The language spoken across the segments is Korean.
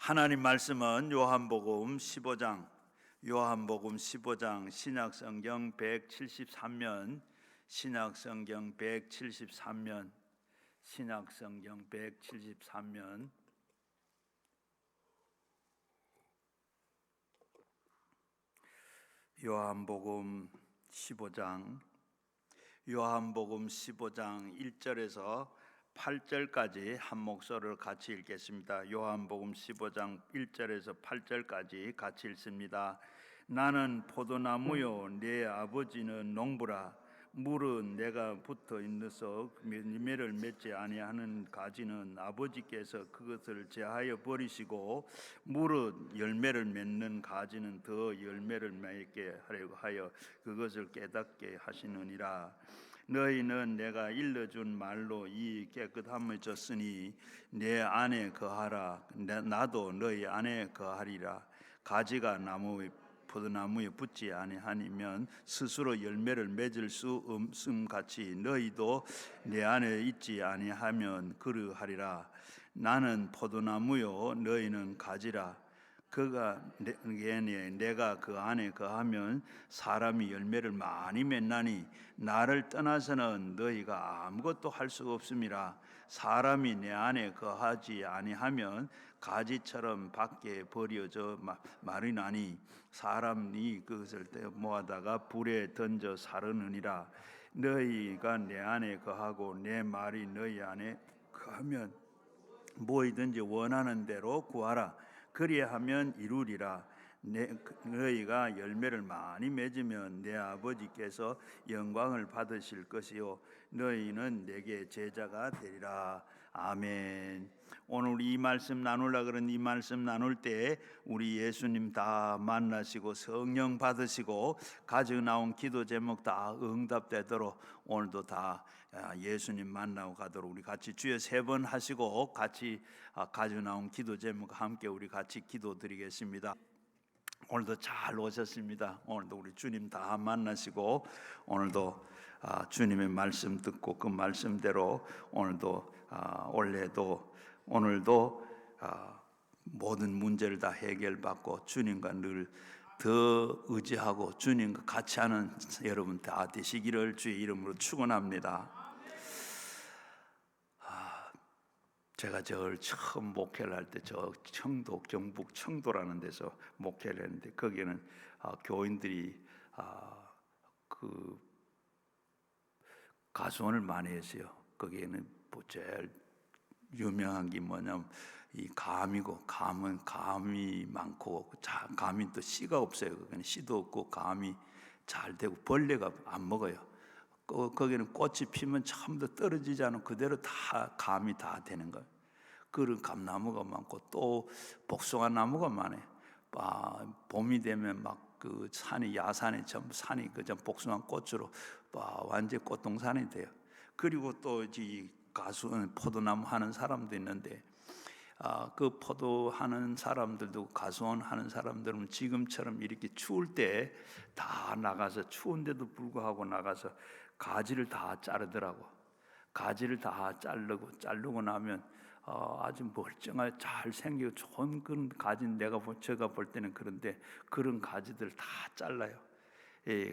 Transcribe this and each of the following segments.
하나님 말씀은 요한복음 15장 신약성경 173면 신약성경 173면 요한복음 15장 1절에서 8절까지 한 목소리로 같이 읽겠습니다. 요한복음 15장 1절에서 8절까지 같이 읽습니다. 나는 포도나무요 내 아버지는 농부라. 물은 내가 붙어 있어서 열매를 맺지 아니하는 가지는 아버지께서 그것을 제하여 버리시고, 물은 열매를 맺는 가지는 더 열매를 맺게 하려고 하여 그것을 깨닫게 하시느니라. 너희는 내가 일러준 말로 이 깨끗함을 줬으니 내 안에 거하라. 나도 너희 안에 거하리라. 가지가 포도나무에 붙지 아니하면 스스로 열매를 맺을 수 없음 같이 너희도 내 안에 있지 아니하면 그러하리라. 나는 포도나무요 너희는 가지라. 내가 그 안에 거하면 사람이 열매를 많이 맺나니 나를 떠나서는 너희가 아무것도 할 수 없음이라. 사람이 내 안에 거하지 아니하면 가지처럼 밖에 버려져 마르나니 사람이 그것을 모아다가 불에 던져 사르느니라. 너희가 내 안에 거하고 내 말이 너희 안에 거하면 뭐이든지 원하는 대로 구하라. 그리하면 이루리라. 너희가 열매를 많이 맺으면 내 아버지께서 영광을 받으실 것이요 너희는 내게 제자가 되리라. 아멘. 오늘 이 말씀 나누려고 그런 이 말씀 나눌 때 우리 예수님 다 만나시고 성령 받으시고 가지고 나온 기도 제목 다 응답되도록 오늘도 다 예수님 만나고 가도록 우리 같이 주여 3번 하시고 같이 가지고 나온 기도 제목 함께 우리 같이 기도드리겠습니다. 오늘도 잘 오셨습니다. 오늘도 우리 주님 다 만나시고 오늘도 주님의 말씀 듣고 그 말씀대로 오늘도 오늘도 모든 문제를 다 해결받고 주님과 늘 더 의지하고 주님과 같이 하는 여러분 다 되시기를 주의 이름으로 축원합니다. 제가 처음 목회를 할 때 경북 청도라는 데서 목회를 했는데 거기에는 교인들이 그 가수원을 많이 했어요. 거기에는 제일 유명한 게 뭐냐면 이 감이고, 감이 많고, 감이 또 씨가 없어요. 거기는 씨도 없고 감이 잘 되고 벌레가 안 먹어요. 거기는 꽃이 피면 처음부터 떨어지지 않고 그대로 다 감이 다 되는 거예요. 그런 감나무가 많고 또 복숭아 나무가 많아요. 봄이 되면 막 그 야산이 전부 산이 그전 복숭아 꽃으로 완전 꽃동산이 돼요. 그리고 또 이 포도나무 하는 사람도 있는데 그 포도 하는 사람들도 가수원 하는 사람들은 지금처럼 이렇게 추울 때 다 나가서 추운데도 불구하고 나가서 가지를 다 자르더라고. 가지를 다 자르고 나면 아주 멀쩡하게 잘 생기고 좋은 그런 가지는 제가 볼 때는 그런데 그런 가지들 다 잘라요.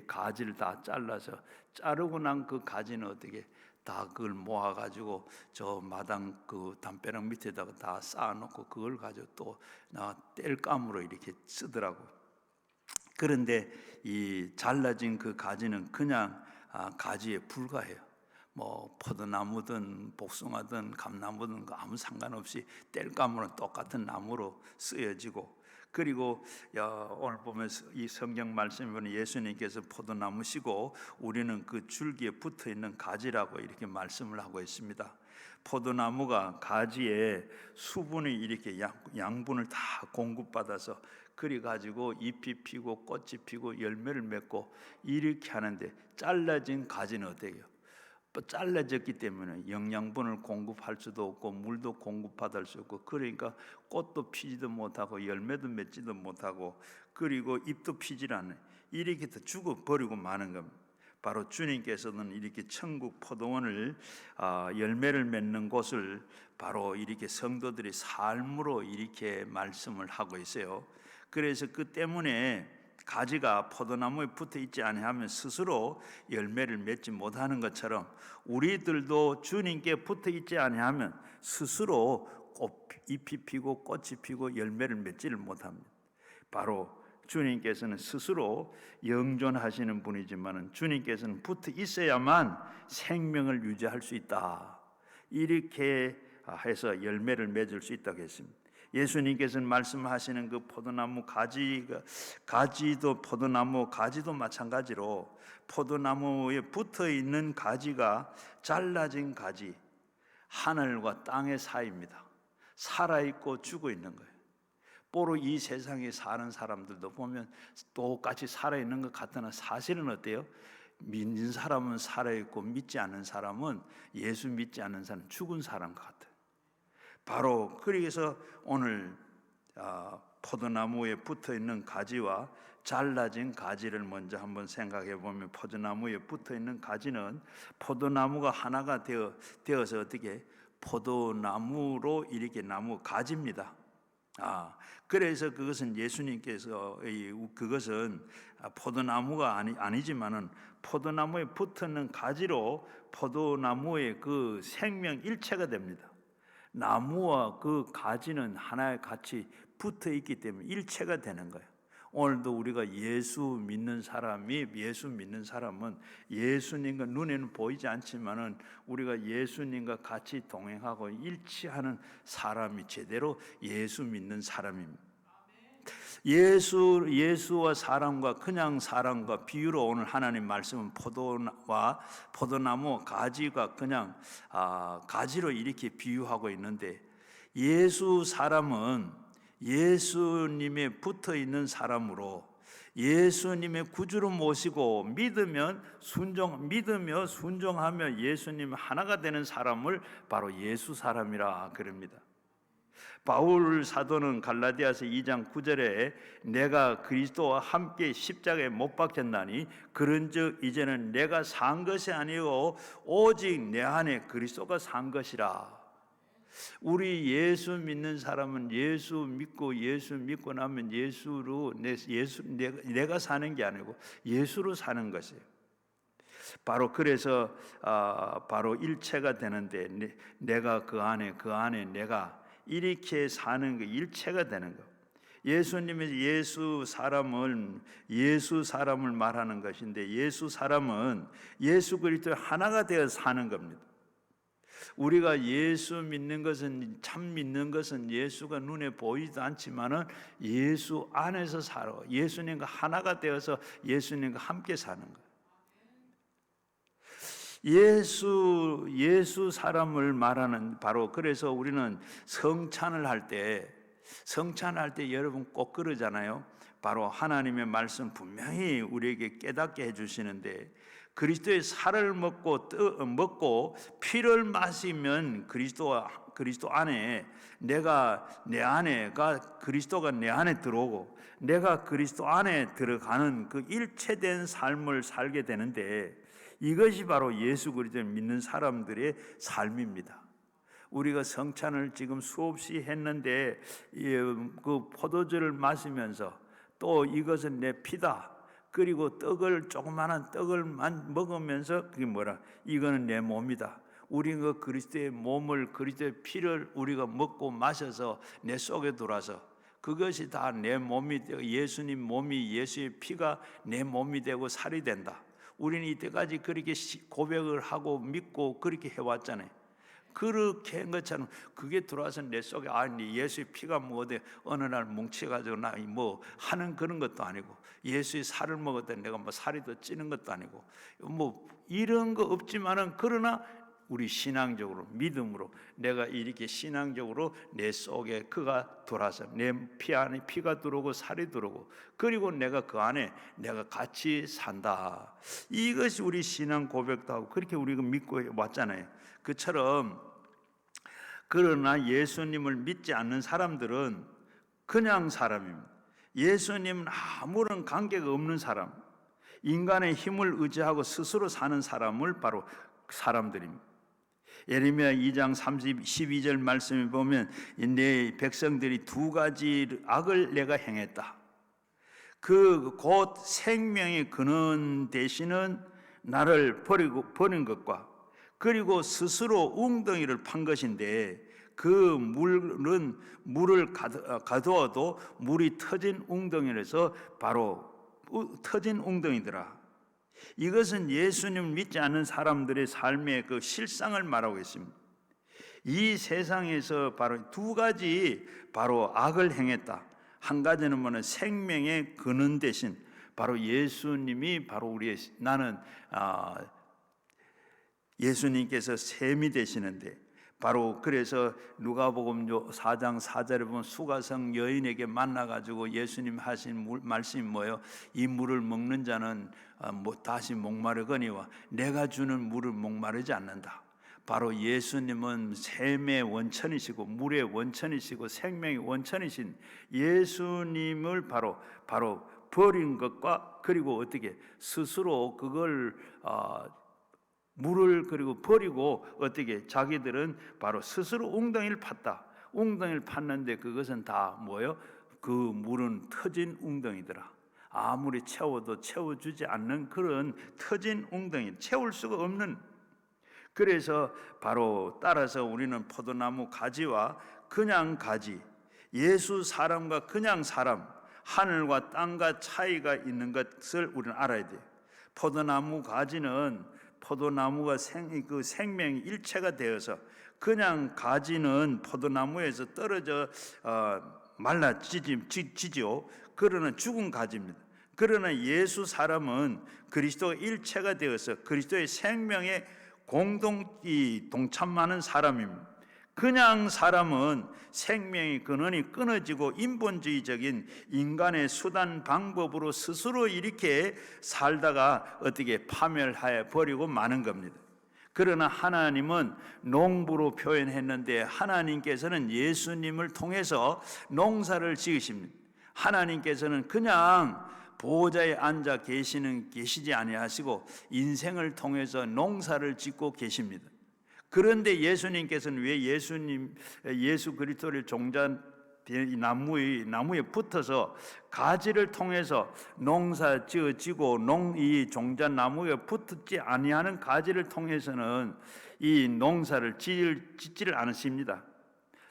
가지를 다 잘라서 자르고 난 그 가지는 어떻게 다 그걸 모아가지고 저 마당 그 담벼락 밑에다가 다 쌓아놓고 그걸 가지고 또 땔감으로 이렇게 쓰더라고. 그런데 이 잘라진 그 가지는 그냥 가지에 불과해요. 뭐 포도나무든 복숭아든 감나무든 아무 상관없이 땔감으로 똑같은 나무로 쓰여지고, 그리고 오늘 보면 이 성경 말씀에 보면 예수님께서 포도나무시고 우리는 그 줄기에 붙어있는 가지라고 이렇게 말씀을 하고 있습니다. 포도나무가 가지에 수분이 이렇게 양분을 다 공급받아서 그래가지고 잎이 피고 꽃이 피고 열매를 맺고 이렇게 하는데, 잘라진 가지는 어때요? 잘라졌기 때문에 영양분을 공급할 수도 없고 물도 공급받을 수 없고, 그러니까 꽃도 피지도 못하고 열매도 맺지도 못하고 그리고 잎도 피질 않아요. 이렇게 다 죽어버리고 마는 겁니다. 바로 주님께서는 이렇게 천국 포도원을 열매를 맺는 곳을 바로 이렇게 성도들의 삶으로 이렇게 말씀을 하고 있어요. 그래서 그 때문에 가지가 포도나무에 붙어 있지 아니하면 스스로 열매를 맺지 못하는 것처럼 우리들도 주님께 붙어 있지 아니하면 스스로 잎이 피고 꽃이 피고 열매를 맺지를 못합니다. 바로 주님께서는 스스로 영존하시는 분이지만 주님께서는 붙어 있어야만 생명을 유지할 수 있다. 이렇게 해서 열매를 맺을 수 있다고 했습니다. 예수님께서는 말씀하시는 그 포도나무 가지도 포도나무 가지도 마찬가지로 포도나무에 붙어 있는 가지가 잘라진 가지, 하늘과 땅의 사이입니다. 살아있고 죽어 있는 거예요. 뽀로 이 세상에 사는 사람들도 보면 똑같이 살아있는 것 같으나 사실은 어때요? 믿는 사람은 살아있고 믿지 않는 사람은, 예수 믿지 않는 사람은 죽은 사람 같아요. 바로 그래서 오늘 포도나무에 붙어있는 가지와 잘라진 가지를 먼저 한번 생각해 보면, 포도나무에 붙어있는 가지는 포도나무가 하나가 되어서 어떻게 포도나무로 이렇게 나무 가지입니다. 그래서 그것은 예수님께서 그것은 포도나무가 아니지만은 포도나무에 붙는 가지로 포도나무의 그 생명 일체가 됩니다. 나무와 그 가지는 하나에 같이 붙어 있기 때문에 일체가 되는 거예요. 오늘도 우리가 예수 믿는 사람은 예수님과 눈에는 보이지 않지만은 우리가 예수님과 같이 동행하고 일치하는 사람이 제대로 예수 믿는 사람입니다. 예수와 사람과 그냥 사람과 비유로 오늘 하나님 말씀은 포도나무 가지가 그냥 가지로 이렇게 비유하고 있는데, 예수 사람은 예수님에 붙어 있는 사람으로 예수님의 구주로 모시고 믿으며 순종하며 예수님 하나가 되는 사람을 바로 예수 사람이라 그럽니다. 바울 사도는 갈라디아서 2장 9절에 내가 그리스도와 함께 십자가에 못 박혔나니 그런즉 이제는 내가 산 것이 아니요 오직 내 안에 그리스도가 산 것이라. 우리 예수 믿는 사람은 예수 믿고 나면 내가 사는 게 아니고 예수로 사는 것이에요. 바로 그래서 바로 일체가 되는데, 내가 그 안에 내가 이렇게 사는 거, 일체가 되는 거. 예수님의 예수 사람을 말하는 것인데, 예수 사람은 예수 그리스도의 하나가 되어 사는 겁니다. 우리가 예수 믿는 것은, 참 믿는 것은 예수가 눈에 보이지도 않지만은 예수 안에서 살아 예수님과 하나가 되어서 예수님과 함께 사는 거예요. 예수 사람을 말하는, 바로 그래서 우리는 성찬을 할 때 여러분 꼭 그러잖아요. 바로 하나님의 말씀 분명히 우리에게 깨닫게 해주시는데, 그리스도의 살을 먹고 피를 마시면 그리스도 안에 그리스도가 내 안에 들어오고 내가 그리스도 안에 들어가는 그 일체된 삶을 살게 되는데, 이것이 바로 예수 그리스도를 믿는 사람들의 삶입니다. 우리가 성찬을 지금 수없이 했는데 그 포도주를 마시면서 또 이것은 내 피다, 그리고 조그마한 떡을 먹으면서 그게 뭐라, 이거는 내 몸이다. 우리가 그리스도의 몸을, 그리스도의 피를 우리가 먹고 마셔서 내 속에 들어와서 그것이 다 내 몸이 되고, 예수님 몸이, 예수의 피가 내 몸이 되고 살이 된다. 우리는 이때까지 그렇게 고백을 하고 믿고 그렇게 해왔잖아요. 그렇게 한 것처럼 그게 들어와서 내 속에 예수의 피가 어디 어느 날 뭉쳐가지고 나 하는 그런 것도 아니고, 예수의 살을 먹었더니 내가 살이 더 찌는 것도 아니고 이런 거 없지만은, 그러나 우리 신앙적으로 믿음으로 내가 이렇게 신앙적으로 내 속에 그가 돌아서 내 피 안에 피가 들어오고 살이 들어오고, 그리고 내가 그 안에 내가 같이 산다. 이것이 우리 신앙 고백도 하고 그렇게 우리가 믿고 왔잖아요. 그처럼, 그러나 예수님을 믿지 않는 사람들은 그냥 사람입니다. 예수님은 아무런 관계가 없는 사람. 인간의 힘을 의지하고 스스로 사는 사람을 바로 사람들입니다. 예레미야 2장 12절 말씀에 보면 내 백성들이 두 가지 악을 내가 행했다. 그 곧 생명의 근원 되시는 나를 버린 것과 그리고 스스로 웅덩이를 판 것인데 그 물을 가두어도 물이 터진 웅덩이라서 바로 터진 웅덩이더라. 이것은 예수님을 믿지 않는 사람들의 삶의 그 실상을 말하고 있습니다. 이 세상에서 바로 두 가지 바로 악을 행했다. 한 가지는 뭐냐, 생명의 근원 대신 바로 예수님이 바로 우리의 나는 예수님께서 셈이 되시는데 바로 그래서 누가복음 4장 4절에 보면 수가성 여인에게 만나가지고 예수님 하신 말씀이 뭐예요? 이 물을 먹는 자는 다시 목마르거니와 내가 주는 물을 목마르지 않는다. 바로 예수님은 샘의 원천이시고 물의 원천이시고 생명의 원천이신 예수님을 바로 버린 것과 그리고 어떻게 스스로 그걸 물을 그리고 버리고 어떻게 자기들은 바로 스스로 웅덩이를 팠다. 웅덩이를 팠는데 그것은 다 뭐예요? 그 물은 터진 웅덩이더라. 아무리 채워도 채워주지 않는 그런 터진 웅덩이, 채울 수가 없는. 그래서 바로 따라서 우리는 포도나무 가지와 그냥 가지, 예수 사람과 그냥 사람, 하늘과 땅과 차이가 있는 것을 우리는 알아야 돼요. 포도나무 가지는 포도나무가 생명이 일체가 되어서 그냥 가지는 포도나무에서 떨어져 말라지지요. 그러나 죽은 가지입니다. 그러나 예수 사람은 그리스도가 일체가 되어서 그리스도의 생명에 동참하는 사람입니다. 그냥 사람은 생명의 근원이 끊어지고 인본주의적인 인간의 수단 방법으로 스스로 이렇게 살다가 어떻게 파멸해 버리고 마는 겁니다. 그러나 하나님은 농부로 표현했는데 하나님께서는 예수님을 통해서 농사를 지으십니다. 하나님께서는 그냥 보호자에 앉아 계시지 아니하시고 인생을 통해서 농사를 짓고 계십니다. 그런데 예수님께서는 왜 예수 그리스도를 종자 나무에 붙어서 가지를 통해서 농사 지어지고 이 종자 나무에 붙지 아니하는 가지를 통해서는 이 농사를 짓지를 않으십니다.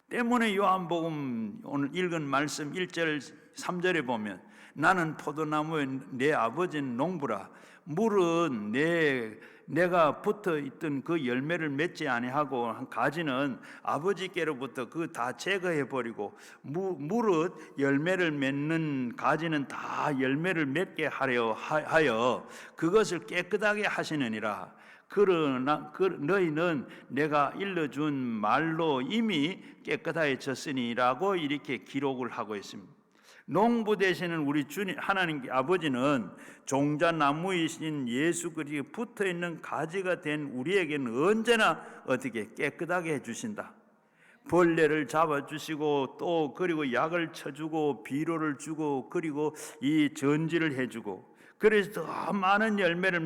때문에 요한복음 오늘 읽은 말씀 1절 3절에 보면 나는 포도나무에 내 아버지는 농부라. 물은 내가 붙어 있던 그 열매를 맺지 아니하고 가지는 아버지께로부터 그 다 제거해 버리고 무릇 열매를 맺는 가지는 다 열매를 맺게 하여 그것을 깨끗하게 하시느니라. 그러나 너희는 내가 일러준 말로 이미 깨끗해졌으니라고 이렇게 기록을 하고 있습니다. 농부 되시는 우리 주님 하나님 아버지는 종자나무이신 예수 그리스도에 붙어있는 가지가 된 우리에게는 언제나 어떻게 깨끗하게 해주신다. 벌레를 잡아주시고 또 그리고 약을 쳐주고 비료를 주고 그리고 이 전지를 해주고 그래서 더 많은 열매를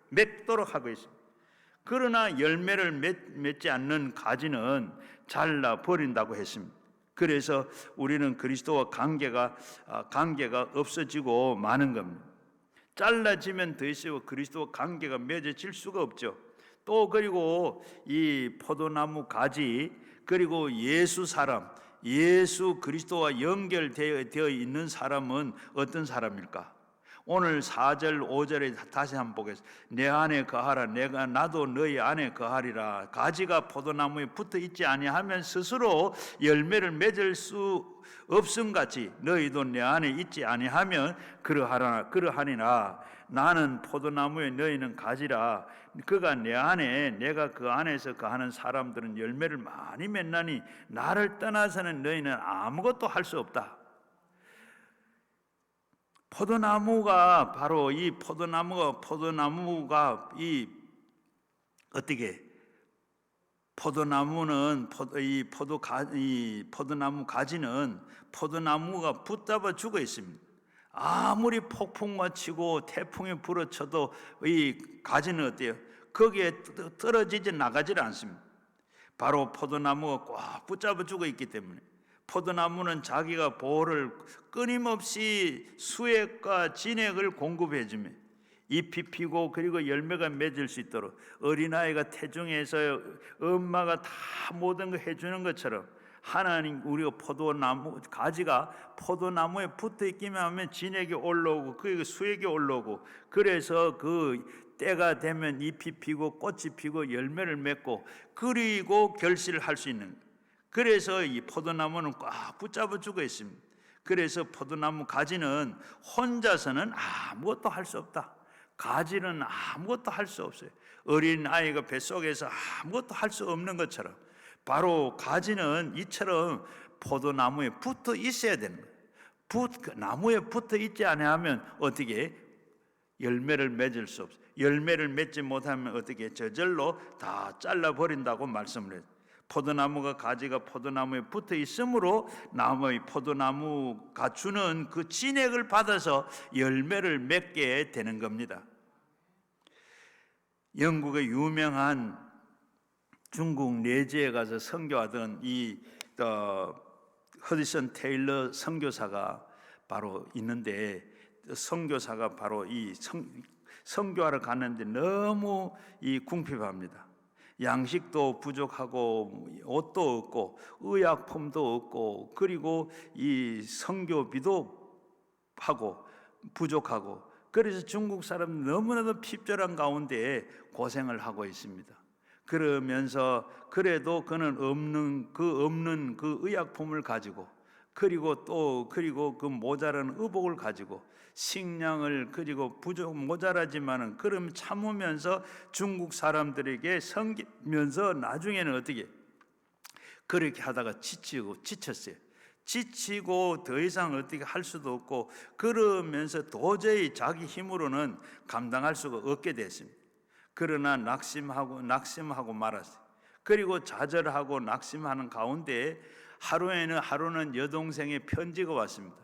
맺도록 하고 있습니다. 그러나 열매를 맺지 않는 가지는 잘라 버린다고 했습니다. 그래서 우리는 그리스도와 관계가 없어지고 마는 겁니다. 잘라지면 더 이상 그리스도와 관계가 맺어질 수가 없죠. 또 그리고 이 포도나무 가지 그리고 예수 사람, 예수 그리스도와 연결되어 있는 사람은 어떤 사람일까? 오늘 4절 5절에 다시 한번 보겠습니다. 내 안에 거하라 나도 너희 안에 거하리라. 가지가 포도나무에 붙어 있지 아니하면 스스로 열매를 맺을 수 없음같이 너희도 내 안에 있지 아니하면 그러하니라. 나는 포도나무에 너희는 가지라. 그가 내 안에 내가 그 안에서 거하는 사람들은 열매를 많이 맺나니 나를 떠나서는 너희는 아무것도 할 수 없다. 포도나무가 바로 이 포도나무가 이 어떻게 포도나무는 포도나무 가지는 포도나무가 붙잡아 주고 있습니다. 아무리 폭풍과 치고 태풍이 불어쳐도 이 가지는 어때요? 거기에 떨어지지 나가질 않습니다. 바로 포도나무가 꽉 붙잡아 주고 있기 때문에 포도나무는 자기가 보호를 끊임없이 수액과 진액을 공급해 주며 잎이 피고 그리고 열매가 맺을 수 있도록 어린아이가 태중에서 엄마가 다 모든 거 해주는 것처럼 하나님 우리가 포도나무 가지가 포도나무에 붙어 있기만 하면 진액이 올라오고 그 수액이 올라오고 그래서 그 때가 되면 잎이 피고 꽃이 피고 열매를 맺고 그리고 결실을 할 수 있는, 그래서 이 포도나무는 꽉 붙잡아 주고 있습니다. 그래서 포도나무 가지는 혼자서는 아무것도 할 수 없다. 가지는 아무것도 할 수 없어요. 어린 아이가 뱃속에서 아무것도 할 수 없는 것처럼 바로 가지는 이처럼 포도나무에 붙어 있어야 되는 거예요. 나무에 붙어 있지 않으면 어떻게 열매를 맺을 수 없어요. 열매를 맺지 못하면 어떻게 저절로 다 잘라버린다고 말씀을 해요. 포도나무가 가지가 포도나무에 붙어 있으므로 나무의 포도나무가 주는 그 진액을 받아서 열매를 맺게 되는 겁니다. 영국의 유명한 중국 내지에 가서 선교하던 이 허디슨 테일러 선교사가 바로 있는데, 선교사가 바로 이 선교하러 갔는데 너무 이 궁핍합니다. 양식도 부족하고 옷도 없고 의약품도 없고 그리고 이 선교비도 하고 부족하고, 그래서 중국 사람 너무나도 핍절한 가운데 고생을 하고 있습니다. 그러면서 그래도 그는 없는 그 의약품을 가지고 그리고 그 모자란 의복을 가지고 식량을 그리고 모자라지만은 그럼 참으면서 중국 사람들에게 섬기면서 나중에는 어떻게 그렇게 하다가 지쳤어요. 지치고 더 이상 어떻게 할 수도 없고 그러면서 도저히 자기 힘으로는 감당할 수가 없게 됐습니다. 그러나 낙심하고 말았어요. 그리고 좌절하고 낙심하는 가운데 하루는 여동생의 편지가 왔습니다.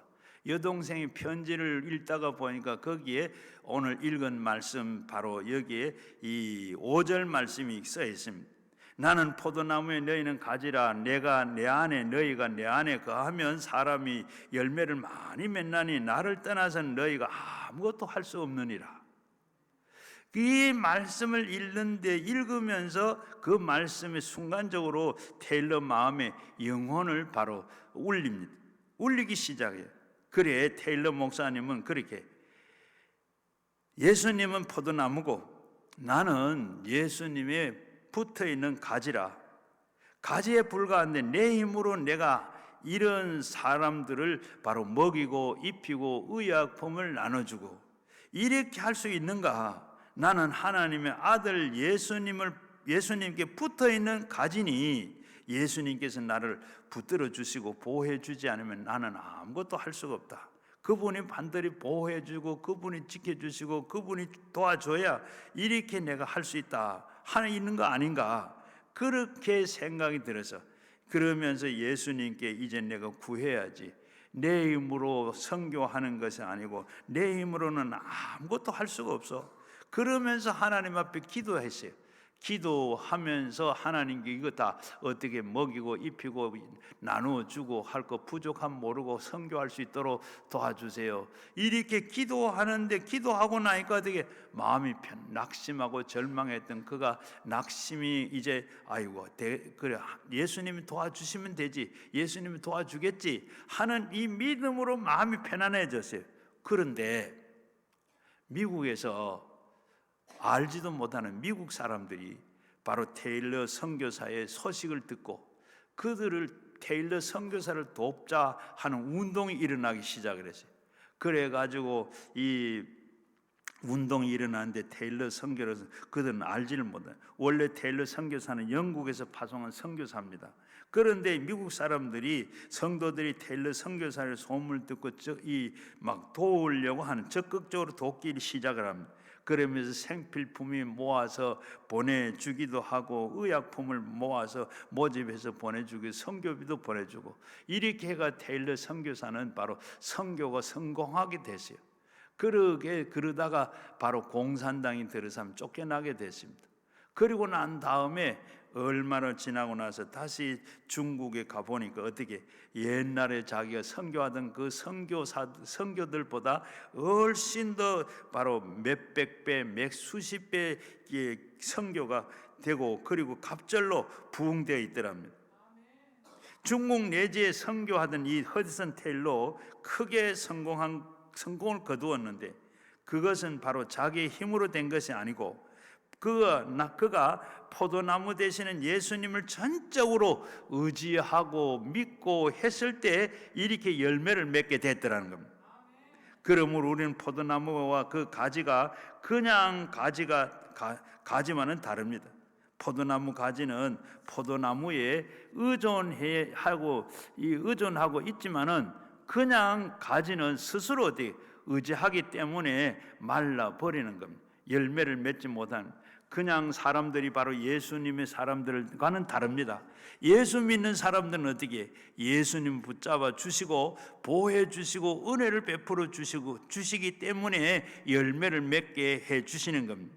여동생이 편지를 읽다가 보니까 거기에 오늘 읽은 말씀 바로 여기에 이 5절 말씀이 써 있습니다. 나는 포도나무에 너희는 가지라. 내가 내 안에 너희가 내 안에 거하면 사람이 열매를 많이 맺나니 나를 떠나서는 너희가 아무것도 할 수 없느니라. 이 말씀을 읽으면서 그 말씀이 순간적으로 테일러 마음의 영혼을 바로 울리기 시작해요. 그래 테일러 목사님은 그렇게, 예수님은 포도나무고 나는 예수님의 붙어있는 가지라. 가지에 불과한데 내 힘으로 내가 이런 사람들을 바로 먹이고 입히고 의약품을 나눠주고 이렇게 할 수 있는가? 나는 하나님의 아들 예수님께 붙어있는 가지니 예수님께서 나를 붙들어 주시고 보호해 주지 않으면 나는 아무것도 할 수가 없다. 그분이 반드시 보호해 주고 그분이 지켜주시고 그분이 도와줘야 이렇게 내가 할 수 있다 있는 거 아닌가, 그렇게 생각이 들어서 그러면서 예수님께 이제 내가 구해야지, 내 힘으로 선교하는 것이 아니고 내 힘으로는 아무것도 할 수가 없어. 그러면서 하나님 앞에 기도했어요. 기도하면서 하나님께 이거 다 어떻게 먹이고 입히고 나누어주고 할 거 부족함 모르고 선교할 수 있도록 도와주세요. 이렇게 기도하는데 기도하고 나니까 되게 마음이 낙심하고 절망했던 그가 낙심이 이제 그래 예수님이 도와주시면 되지, 예수님이 도와주겠지 하는 이 믿음으로 마음이 편안해졌어요. 그런데 미국에서 알지도 못하는 미국 사람들이 바로 테일러 선교사의 소식을 듣고 그들을 테일러 선교사를 돕자 하는 운동이 일어나기 시작을 했어요. 그래가지고 이 운동이 일어나는데 테일러 선교사는 그들은 알지를 못해요. 원래 테일러 선교사는 영국에서 파송한 선교사입니다. 그런데 미국 사람들이 성도들이 테일러 선교사의 소문을 듣고 막 도우려고 하는 적극적으로 돕기 시작을 합니다. 그러면서 생필품이 모아서 보내주기도 하고 의약품을 모아서 모집해서 보내주고 선교비도 보내주고 이렇게 해가 테일러 선교사는 바로 선교가 성공하게 됐어요. 그러다가 바로 공산당이 들어서면 쫓겨나게 됐습니다. 그리고 난 다음에 얼마나 지나고 나서 다시 중국에 가보니까 어떻게 옛날에 자기가 선교하던 그 선교들보다 훨씬 더 바로 몇백 배, 몇 수십 배의 선교가 되고 그리고 갑절로 부흥되어 있더랍니다. 중국 내지에 선교하던 이 허드슨 테일러 크게 성공을 거두었는데 그것은 바로 자기의 힘으로 된 것이 아니고 그가 포도나무 되시는 예수님을 전적으로 의지하고 믿고 했을 때 이렇게 열매를 맺게 됐더라는 겁니다. 그러므로 우리는 포도나무와 그 가지가 그냥 가지만은 다릅니다. 포도나무 가지는 포도나무에 의존하고 있지만은 그냥 가지는 스스로 어디 의지하기 때문에 말라 버리는 겁니다. 열매를 맺지 못한 그냥 사람들이 바로 예수님의 사람들과는 다릅니다. 예수 믿는 사람들은 어떻게 예수님 붙잡아 주시고 보호해 주시고 은혜를 베풀어 주시기 때문에 열매를 맺게 해 주시는 겁니다.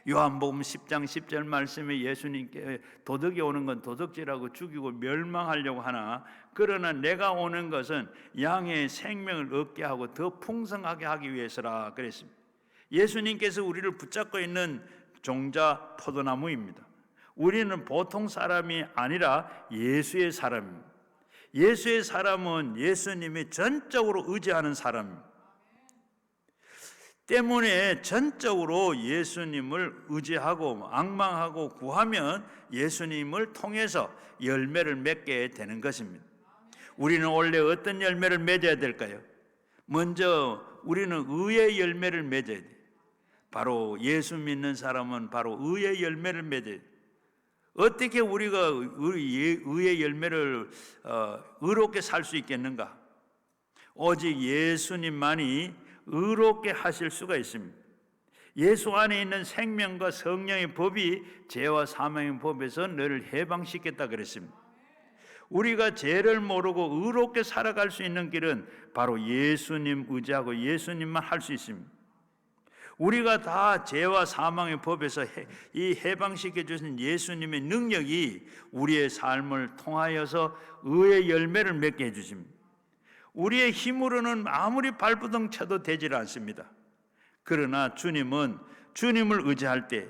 요한복음 10장 10절 말씀에 예수님께 도둑이 오는 건 도둑질하고 죽이고 멸망하려고 하나 그러나 내가 오는 것은 양의 생명을 얻게 하고 더 풍성하게 하기 위해서라 그랬습니다. 예수님께서 우리를 붙잡고 있는 종자 포도나무입니다. 우리는 보통 사람이 아니라 예수의 사람입니다. 예수의 사람은 예수님이 전적으로 의지하는 사람입니다. 때문에 전적으로 예수님을 의지하고 앙망하고 구하면 예수님을 통해서 열매를 맺게 되는 것입니다. 우리는 원래 어떤 열매를 맺어야 될까요? 먼저 우리는 의의 열매를 맺어야 돼요. 바로 예수 믿는 사람은 바로 의의 열매를 맺어야 돼요. 어떻게 우리가 의의 열매를 의롭게 살 수 있겠는가? 오직 예수님만이 의롭게 하실 수가 있습니다. 예수 안에 있는 생명과 성령의 법이 죄와 사망의 법에서 너를 해방시켰다 그랬습니다. 우리가 죄를 모르고 의롭게 살아갈 수 있는 길은 바로 예수님 의지하고 예수님만 할 수 있습니다. 우리가 다 죄와 사망의 법에서 이 해방시켜 주신 예수님의 능력이 우리의 삶을 통하여서 의의 열매를 맺게 해주십니다. 우리의 힘으로는 아무리 발버둥 쳐도 되질 않습니다. 그러나 주님은 주님을 의지할 때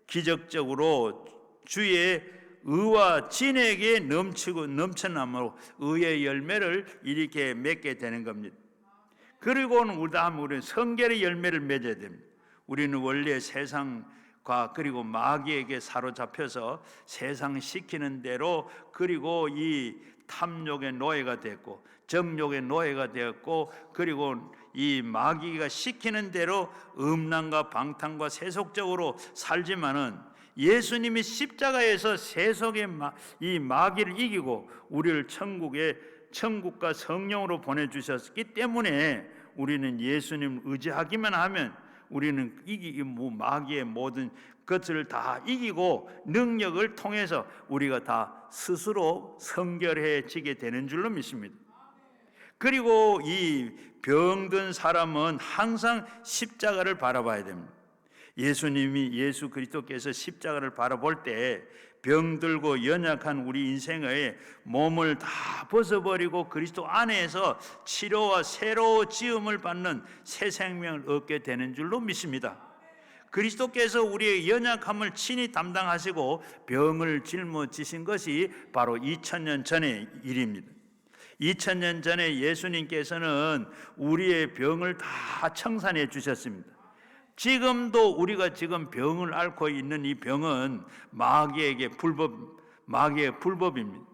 기적적으로 주의 의와 진에게 넘쳐남으로 의의 열매를 이렇게 맺게 되는 겁니다. 그리고는 우리는 성결의 열매를 맺어야 됩니다. 우리는 원래 세상과 그리고 마귀에게 사로잡혀서 세상 시키는 대로 그리고 이 탐욕의 노예가 됐고 정욕의 노예가 되었고 그리고 이 마귀가 시키는 대로 음란과 방탕과 세속적으로 살지만은 예수님이 십자가에서 세속의 이 마귀를 이기고 우리를 천국과 성령으로 보내주셨기 때문에 우리는 예수님을 의지하기만 하면 우리는 마귀의 모든 것을 다 이기고 능력을 통해서 우리가 다 스스로 성결해지게 되는 줄로 믿습니다. 그리고 이 병든 사람은 항상 십자가를 바라봐야 됩니다. 예수 그리스도께서 십자가를 바라볼 때 병들고 연약한 우리 인생의 몸을 다 벗어버리고 그리스도 안에서 치료와 새로 지음을 받는 새 생명을 얻게 되는 줄로 믿습니다. 그리스도께서 우리의 연약함을 친히 담당하시고 병을 짊어지신 것이 바로 2000년 전의 일입니다. 2000년 전에 예수님께서는 우리의 병을 다 청산해 주셨습니다. 지금도 우리가 지금 병을 앓고 있는 이 병은 마귀의 불법입니다.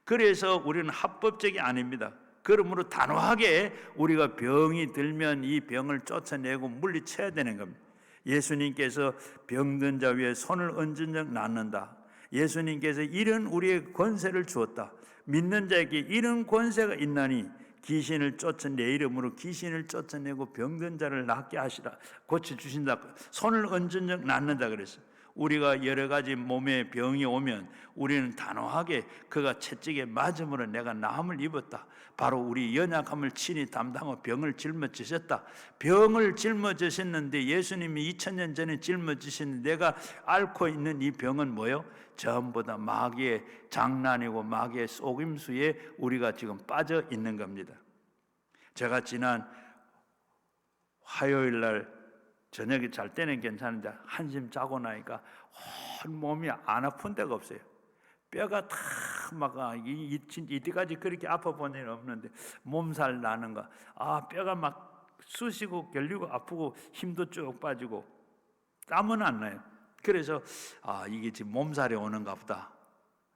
그래서 우리는 합법적이 아닙니다. 그러므로 단호하게 우리가 병이 들면 이 병을 쫓아내고 물리쳐야 되는 겁니다. 예수님께서 병든 자 위에 손을 얹은 적 낫는다. 예수님께서 이런 우리의 권세를 주었다. 믿는 자에게 이런 권세가 있나니 귀신을 내 이름으로 귀신을 쫓아내고 병든 자를 낫게 하시라. 고쳐주신다. 손을 얹은 적 낫는다 그랬어요. 우리가 여러 가지 몸에 병이 오면 우리는 단호하게 그가 채찍에 맞음으로 내가 나음을 입었다. 바로 우리 연약함을 친히 담당하고 병을 짊어지셨다. 병을 짊어지셨는데 예수님이 2000년 전에 짊어지셨는데 내가 앓고 있는 이 병은 뭐예요? 전부 다 마귀의 장난이고 마귀의 속임수에 우리가 지금 빠져 있는 겁니다. 제가 지난 화요일 날 저녁에 잘 때는 괜찮은데 한숨 자고 나니까 온 몸이 안 아픈 데가 없어요. 뼈가 다 막 이때까지 그렇게 아파 본 일은 없는데 몸살 나는 거, 뼈가 막 쑤시고 결리고 아프고 힘도 쭉 빠지고 땀은 안 나요. 그래서 이게 지금 몸살이 오는가 보다.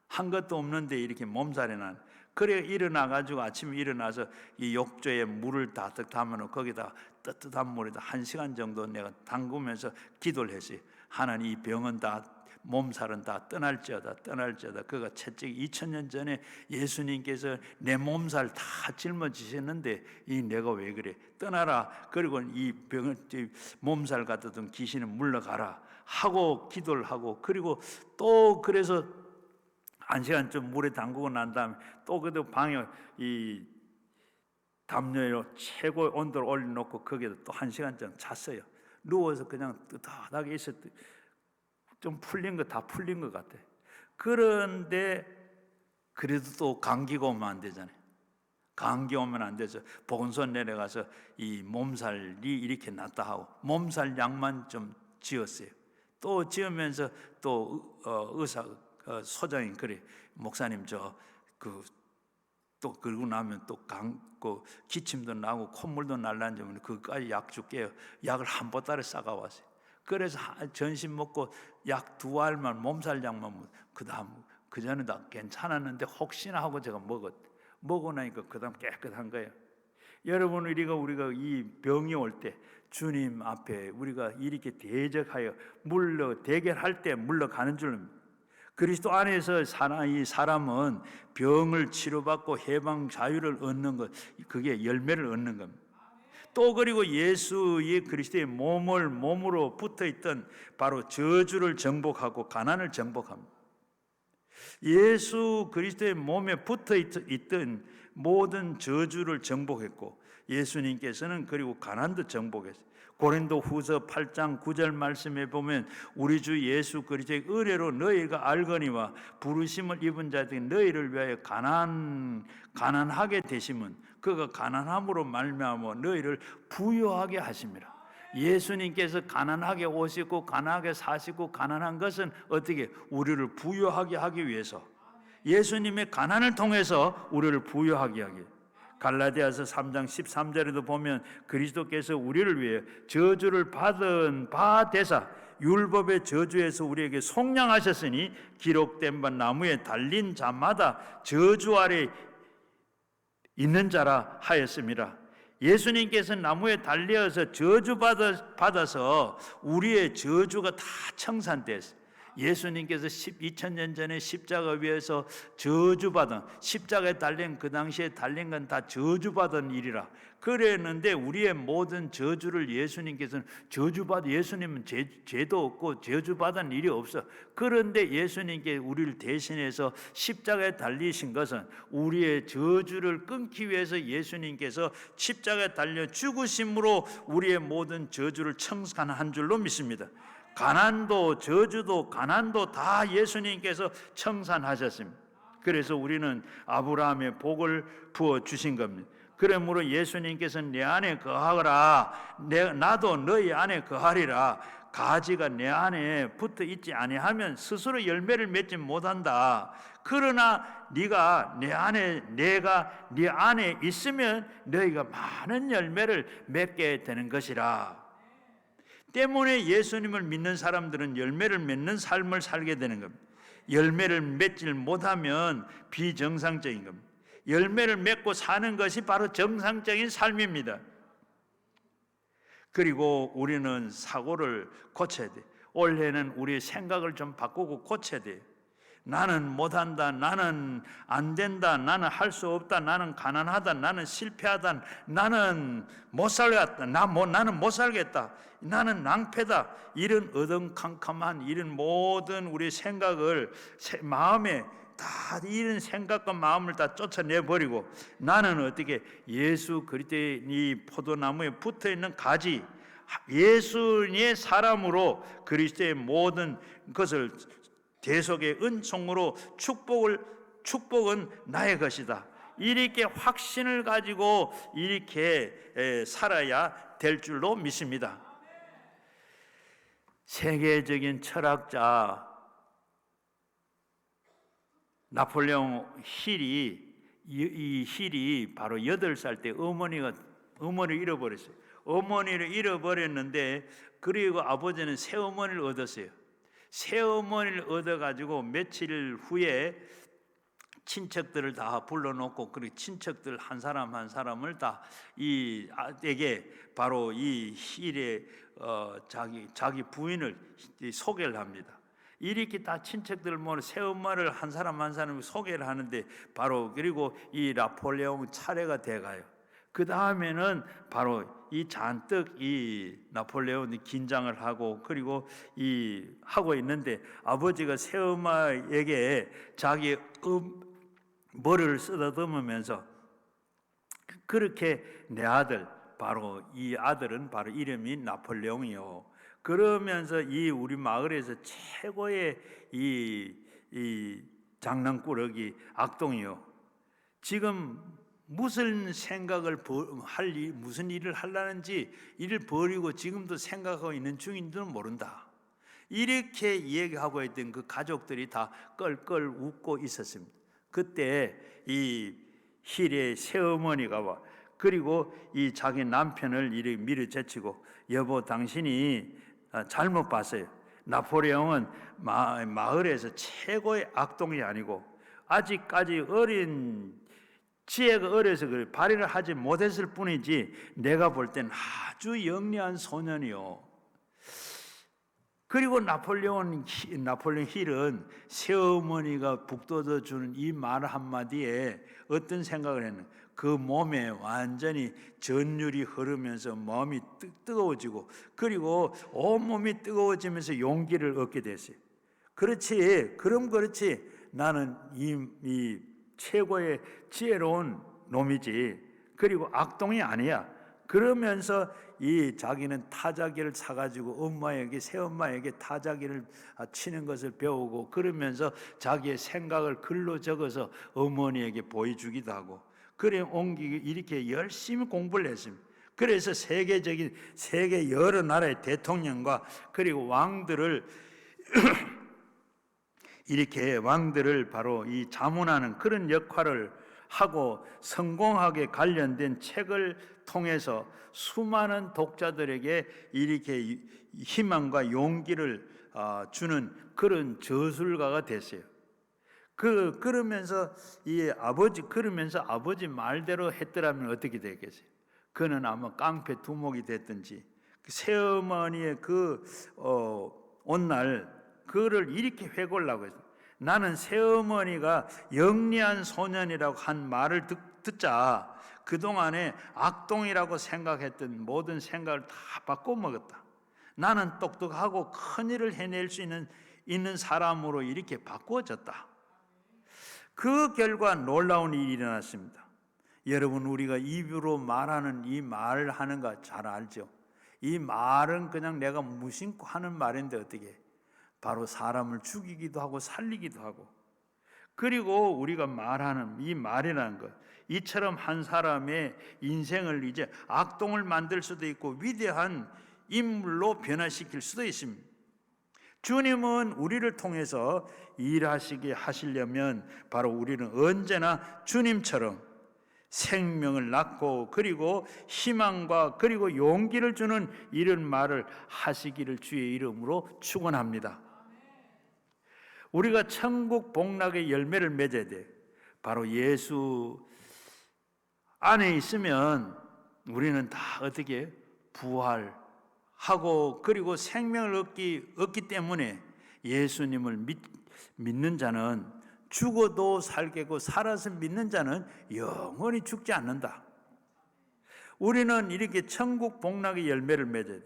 한 것도 없는데 이렇게 몸살이 난. 그래 일어나가지고 아침에 일어나서 이 욕조에 물을 다득 담아놓고 거기다 뜨뜻한 물에다 1시간 정도 내가 담그면서 기도를 했어요. 하나님, 이 병은 다 몸살은 다 떠날지어다. 그가 채찍 2000년 전에 예수님께서 내 몸살 다 짊어지셨는데 이 내가 왜 그래? 떠나라. 그리고 이 병을 몸살 같았던 귀신은 물러가라 하고 기도를 하고, 그리고 또 그래서 1시간쯤 물에 담그고 난 다음에 또 그래도 방에 이 담요로 최고의 온도를 올려놓고 거기에다 또 1시간쯤 잤어요. 누워서 그냥 뜨뜻하게 있었더니 좀 풀린 거 다 풀린 것 같아. 그런데 그래도 또 감기가 오면 안 되잖아요. 감기 오면 안 돼서 보건소 내려가서 이 몸살이 이렇게 낫다 하고 몸살 약만 좀 지었어요. 또 지으면서 또 의사 소장이 그래, 목사님 또 그러고 나면 또 기침도 나고 콧물도 날라는 그까지 약 줄게요. 약을 한 보따리 싸가 왔어요. 그래서 전신 먹고 약 2알만 몸살 약만 먹고 그다음 그 전에 다 괜찮았는데 혹시나 하고 제가 먹고 나니까 그다음 깨끗한 거예요. 여러분, 우리가 이 병이 올 때 주님 앞에 우리가 이렇게 대적하여 대결할 때 물러가는 줄, 그리스도 안에서 이 사람은 병을 치료받고 해방 자유를 얻는 것, 그게 열매를 얻는 겁니다. 또 그리고 예수의 그리스도의 몸으로 붙어있던 바로 저주를 정복하고 가난을 정복합니다. 예수 그리스도의 몸에 붙어있던 모든 저주를 정복했고 예수님께서는 그리고 가난도 정복했어요. 고린도후서 8장 9절 말씀에 보면 우리 주 예수 그리스도의 은혜로 너희가 알거니와 부르심을 입은 자들이 너희를 위하여 가난하게 되심은 그가 가난함으로 말미암아 너희를 부유하게 하심이라. 예수님께서 가난하게 오시고 가난하게 사시고 가난한 것은 어떻게? 우리를 부유하게 하기 위해서, 예수님의 가난을 통해서 우리를 부유하게 하기. 갈라디아서 3장 13절에도 보면 그리스도께서 우리를 위해 저주를 받은 바 되사 율법의 저주에서 우리에게 속량하셨으니 기록된 바 나무에 달린 자마다 저주 아래 있는 자라 하였습니다. 예수님께서 나무에 달려서 저주받아서 우리의 저주가 다 청산됐어요. 예수님께서 2000년 전에 십자가 위에서 저주받은, 십자가에 달린 그 당시에 달린 건 다 저주받은 일이라 그랬는데 우리의 모든 저주를 예수님께서는 예수님은 죄도 없고 저주받은 일이 없어. 그런데 예수님께 우리를 대신해서 십자가에 달리신 것은 우리의 저주를 끊기 위해서 예수님께서 십자가에 달려 죽으심으로 우리의 모든 저주를 청산한 줄로 믿습니다. 가난도 저주도 가난도 다 예수님께서 청산하셨습니다. 그래서 우리는 아브라함의 복을 부어 주신 겁니다. 그러므로 예수님께서 내 안에 거하거라, 나도 너희 안에 거하리라. 가지가 내 안에 붙어 있지 아니하면 스스로 열매를 맺지 못한다. 그러나 내가 네 안에 있으면 너희가 많은 열매를 맺게 되는 것이라. 때문에 예수님을 믿는 사람들은 열매를 맺는 삶을 살게 되는 겁니다. 열매를 맺질 못하면 비정상적인 겁니다. 열매를 맺고 사는 것이 바로 정상적인 삶입니다. 그리고 우리는 사고를 고쳐야 돼. 올해는 우리 생각을 좀 바꾸고 고쳐야 돼. 나는 못한다, 나는 안 된다, 나는 할 수 없다, 나는 가난하다, 나는 실패하다, 나는 못 살겠다, 나는 못 살겠다, 나는 낭패다, 이런 어둠캄캄한 이런 모든 우리 생각을 마음에 다 이런 생각과 마음을 다 쫓아내버리고 나는 어떻게 예수 그리스도의 이 포도나무에 붙어있는 가지, 예수의 사람으로 그리스도의 모든 것을 대속의 은총으로 축복은 나의 것이다, 이렇게 확신을 가지고 이렇게 살아야 될 줄로 믿습니다. 세계적인 철학자 나폴레옹 힐이 이 힐이 바로 8살 때 어머니를 잃어버렸어요. 어머니를 잃어버렸는데 그리고 아버지는 새어머니를 얻었어요. 새어머니를 얻어가지고 며칠 후에 친척들을 다 불러놓고 그리고 친척들 한 사람 한 사람을 다 이에게 바로 이 힐의 자기 부인을 소개를 합니다. 이렇게 다 친척들을 모아 새엄마를 한 사람 한 사람 소개를 하는데 바로 그리고 이 나폴레옹 차례가 돼가요. 그 다음에는 바로 이 잔뜩 이 나폴레옹이 긴장을 하고 그리고 이 하고 있는데 아버지가 새엄마에게 자기 머리를 쓰다듬으면서 그렇게 내 아들, 바로 이 아들은 바로 이름이 나폴레옹이요, 그러면서 이 우리 마을에서 최고의 이 장난꾸러기 악동이요, 지금 무슨 생각을 무슨 일을 하려는지 이를 버리고 지금도 생각하고 있는 중인지는 모른다, 이렇게 얘기하고 있던 그 가족들이 다 껄껄 웃고 있었습니다. 그때 이 힐의 새어머니가 와 그리고 이 자기 남편을 이렇게 밀어제치고 여보 당신이 잘못 봤어요. 나폴레옹은 마을에서 최고의 악동이 아니고 아직까지 지혜가 어려서 그래 발휘를 하지 못했을 뿐이지 내가 볼 땐 아주 영리한 소년이요. 그리고 나폴레옹 힐은 새어머니가 북돋워 주는 이 말 한마디에 어떤 생각을 했는, 그 몸에 완전히 전율이 흐르면서 마음이 뜨거워지고 그리고 온몸이 뜨거워지면서 용기를 얻게 됐어요. 그렇지, 나는 이 최고의 지혜로운 놈이지 그리고 악동이 아니야. 그러면서 이 자기는 타자기를 사가지고 새엄마에게 타자기를 치는 것을 배우고 그러면서 자기의 생각을 글로 적어서 어머니에게 보여주기도 하고 그래 옮기기 이렇게 열심히 공부를 했습니다. 그래서 세계 여러 나라의 대통령과 그리고 왕들을 이렇게 왕들을 바로 이 자문하는 그런 역할을 하고 성공하게 관련된 책을 통해서 수많은 독자들에게 이렇게 희망과 용기를 주는 그런 저술가가 됐어요. 그러면서 아버지 말대로 했더라면 어떻게 되겠어요? 그는 아마 깡패 두목이 됐든지 새어머니의 온날 그를 이렇게 회고하려고 했어요. 나는 새어머니가 영리한 소년이라고 한 말을 듣자 그동안에 악동이라고 생각했던 모든 생각을 다 바꿔먹었다. 나는 똑똑하고 큰일을 해낼 수 있는 사람으로 이렇게 바꾸어졌다. 그 결과 놀라운 일이 일어났습니다. 여러분, 우리가 입으로 말하는 이 말을 하는 거 잘 알죠? 이 말은 그냥 내가 무심코 하는 말인데 어떻게 바로 사람을 죽이기도 하고 살리기도 하고, 그리고 우리가 말하는 이 말이라는 것, 이처럼 한 사람의 인생을 이제 악동을 만들 수도 있고 위대한 인물로 변화시킬 수도 있습니다. 주님은 우리를 통해서 일하시게 하시려면 바로 우리는 언제나 주님처럼 생명을 낳고 그리고 희망과 그리고 용기를 주는 이런 말을 하시기를 주의 이름으로 축원합니다. 우리가 천국 복락의 열매를 맺어야 돼. 바로 예수 안에 있으면 우리는 다 어떻게 부활하고 그리고 생명을 얻기 때문에 예수님을 믿는 자는 죽어도 살겠고 살아서 믿는 자는 영원히 죽지 않는다. 우리는 이렇게 천국 복락의 열매를 맺어야 돼.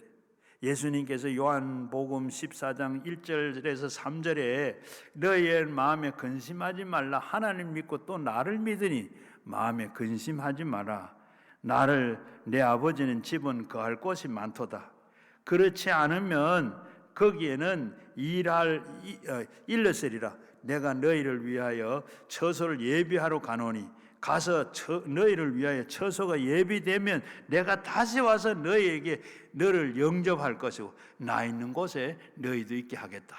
예수님께서 요한복음 14장 1절에서 3절에 너희의 마음에 근심하지 말라. 하나님 믿고 또 나를 믿으니 마음에 근심하지 마라. 나를 내 아버지는 집은 거할 곳이 많도다. 그렇지 않으면 거기에는 일렀으리라. 내가 너희를 위하여 처소를 예비하러 가노니 가서 너희를 위하여 처소가 예비되면 내가 다시 와서 너희에게 너를 영접할 것이고 나 있는 곳에 너희도 있게 하겠다.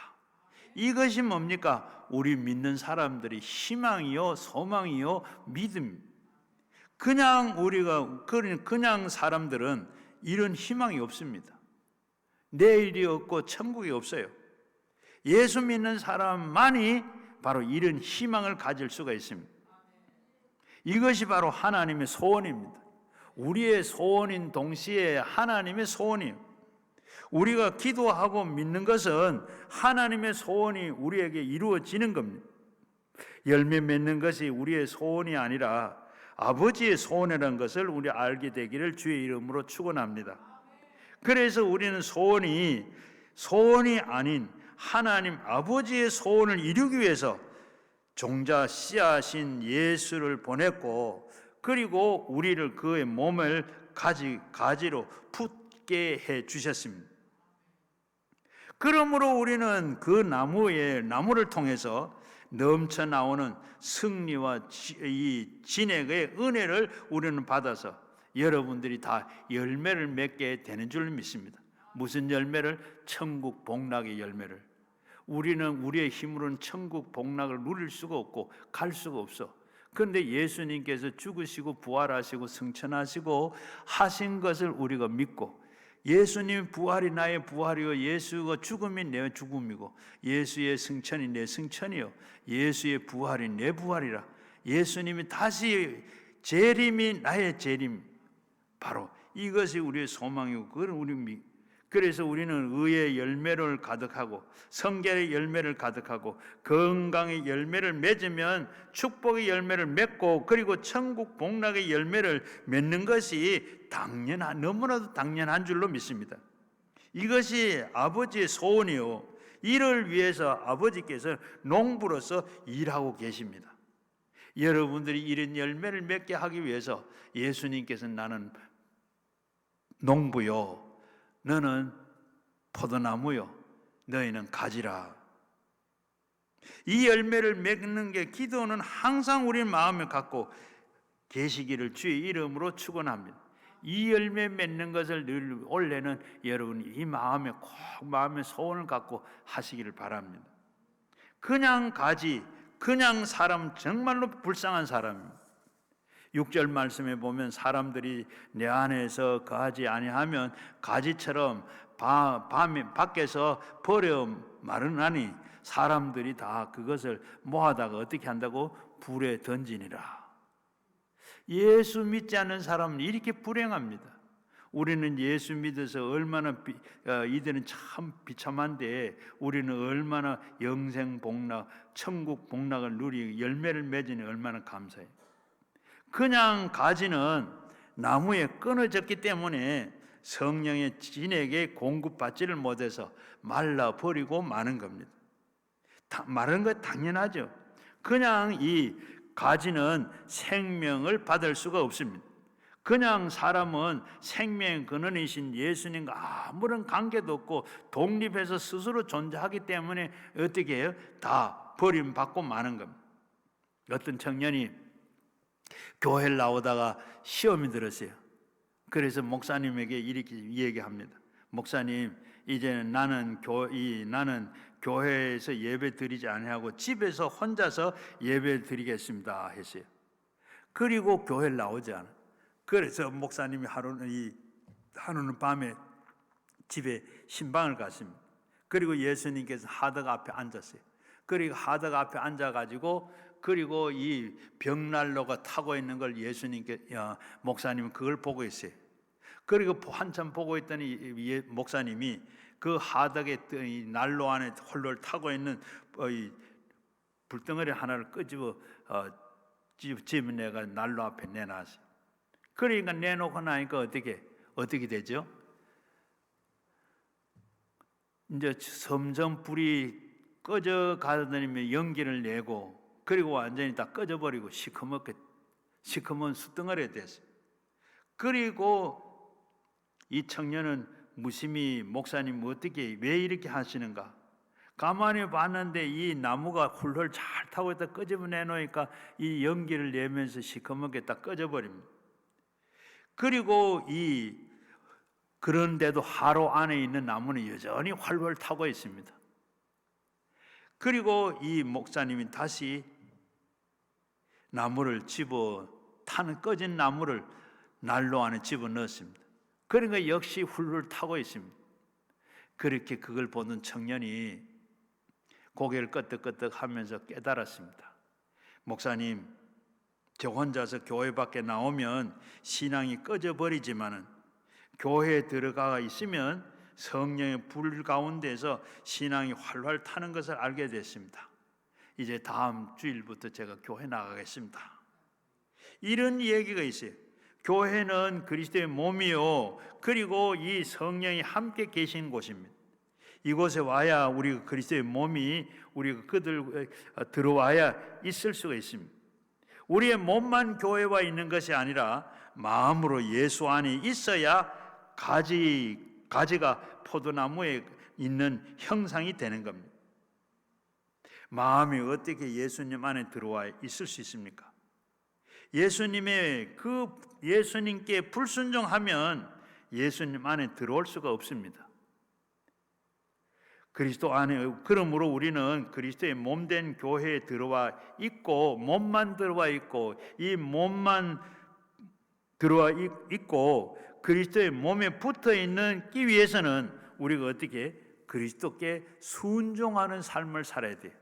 이것이 뭡니까? 우리 믿는 사람들이 희망이요 소망이요 믿음. 그냥 사람들은 이런 희망이 없습니다. 내일이 없고 천국이 없어요. 예수 믿는 사람만이 바로 이런 희망을 가질 수가 있습니다. 이것이 바로 하나님의 소원입니다. 우리의 소원인 동시에 하나님의 소원이에요. 우리가 기도하고 믿는 것은 하나님의 소원이 우리에게 이루어지는 겁니다. 열매 맺는 것이 우리의 소원이 아니라 아버지의 소원이라는 것을 우리 알게 되기를 주의 이름으로 축원합니다. 그래서 우리는 소원이 아닌 하나님 아버지의 소원을 이루기 위해서 종자 씨앗인 예수를 보냈고, 그리고 우리를 그의 몸을 가지로 붙게 해 주셨습니다. 그러므로 우리는 그 나무를 통해서 넘쳐 나오는 승리와 이 진액의 은혜를 우리는 받아서 여러분들이 다 열매를 맺게 되는 줄 믿습니다. 무슨 열매를? 천국 복락의 열매를. 우리는 우리의 힘으로는 천국 복락을 누릴 수가 없고 갈 수가 없어. 그런데 예수님께서 죽으시고 부활하시고 승천하시고 하신 것을 우리가 믿고, 예수님 부활이 나의 부활이요 예수가 죽음이 내 죽음이고 예수의 승천이 내 승천이요 예수의 부활이 내 부활이라. 예수님이 다시 재림이 나의 재림, 바로 이것이 우리의 소망이고 그걸 우리 그래서 우리는 의의 열매를 가득하고 성결의 열매를 가득하고 건강의 열매를 맺으면 축복의 열매를 맺고, 그리고 천국 복락의 열매를 맺는 것이 너무나도 당연한 줄로 믿습니다. 이것이 아버지의 소원이요, 이를 위해서 아버지께서 농부로서 일하고 계십니다. 여러분들이 이런 열매를 맺게 하기 위해서 예수님께서 나는 농부요, 너는 포도나무요, 너희는 가지라. 이 열매를 맺는 게, 기도는 항상 우리 마음에 갖고 계시기를 주의 이름으로 축원합니다. 이 열매 맺는 것을 늘 올해는 여러분이 이 마음에 소원을 갖고 하시기를 바랍니다. 그냥 가지, 그냥 사람, 정말로 불쌍한 사람입니다. 6절 말씀에 보면 사람들이 내 안에서 거하지 아니하면 가지처럼 밖에서 버려 마르나니 사람들이 다 그것을 모아다가 어떻게 한다고? 불에 던지니라. 예수 믿지 않는 사람은 이렇게 불행합니다. 우리는 예수 믿어서 얼마나 이들은 참 비참한데 우리는 얼마나 영생 복락, 천국 복락을 누리고 열매를 맺으니 얼마나 감사해요. 그냥 가지는 나무에 끊어졌기 때문에 성령의 진에게 공급받지를 못해서 말라버리고 마는 겁니다. 마른 거 당연하죠. 그냥 이 가지는 생명을 받을 수가 없습니다. 그냥 사람은 생명의 근원이신 예수님과 아무런 관계도 없고 독립해서 스스로 존재하기 때문에 어떻게 해요? 다 버림받고 마는 겁니다. 어떤 청년이 교회를 나오다가 시험이 들었어요. 그래서 목사님에게 이렇게 얘기합니다. 목사님, 이제는 나는 교회에서 예배 드리지 아니하고 집에서 혼자서 예배 드리겠습니다 했어요. 그리고 교회를 나오지 않아. 그래서 목사님이 하루는 밤에 집에 신방을 갔습니다. 그리고 예수님께서 하덕 앞에 앉았어요. 그리고 하덕 앞에 앉아가지고, 그리고 이 벽난로가 타고 있는 걸 목사님은 그걸 보고 있어요. 그리고 한참 보고 있더니 목사님이 그 하덕의 난로 안에 홀로 타고 있는 불덩어리 하나를 끄집어 집어내가 난로 앞에 내놨어요. 그러니까 내놓고 나니까 어떻게 되죠? 이제 점점 불이 꺼져 가다니면 연기를 내고, 그리고 완전히 다 꺼져버리고 시커먼 숯덩어리가 됐어요. 그리고 이 청년은 무심히 목사님 왜 이렇게 하시는가? 가만히 봤는데 이 나무가 훌훌 잘 타고 있다 끄집어내놓으니까 이 연기를 내면서 시커멓게 딱 꺼져버립니다. 그리고 그런데도 화로 안에 있는 나무는 여전히 활활 타고 있습니다. 그리고 이 목사님이 다시 나무를 꺼진 나무를 난로 안에 집어넣었습니다. 그러니까 역시 훌훌 타고 있습니다. 그렇게 그걸 보는 청년이 고개를 끄덕끄덕 하면서 깨달았습니다. 목사님, 저 혼자서 교회 밖에 나오면 신앙이 꺼져버리지만은 교회에 들어가 있으면 성령의 불 가운데서 신앙이 활활 타는 것을 알게 됐습니다. 이제 다음 주일부터 제가 교회 나가겠습니다. 이런 얘기가 있어요. 교회는 그리스도의 몸이요, 그리고 이 성령이 함께 계신 곳입니다. 이곳에 와야 우리가 그리스도의 몸이 우리가 그들 들어와야 있을 수가 있습니다. 우리의 몸만 교회와 있는 것이 아니라 마음으로 예수 안에 있어야 가지가 포도나무에 있는 형상이 되는 겁니다. 마음이 어떻게 예수님 안에 들어와 있을 수 있습니까? 예수님께 불순종하면 예수님 안에 들어올 수가 없습니다. 그리스도 안에, 그러므로 우리는 그리스도의 몸된 교회에 들어와 있고, 몸만 들어와 있고, 이 몸만 들어와 있고 그리스도의 몸에 붙어 있기 위해서는 우리가 어떻게 그리스도께 순종하는 삶을 살아야 돼요.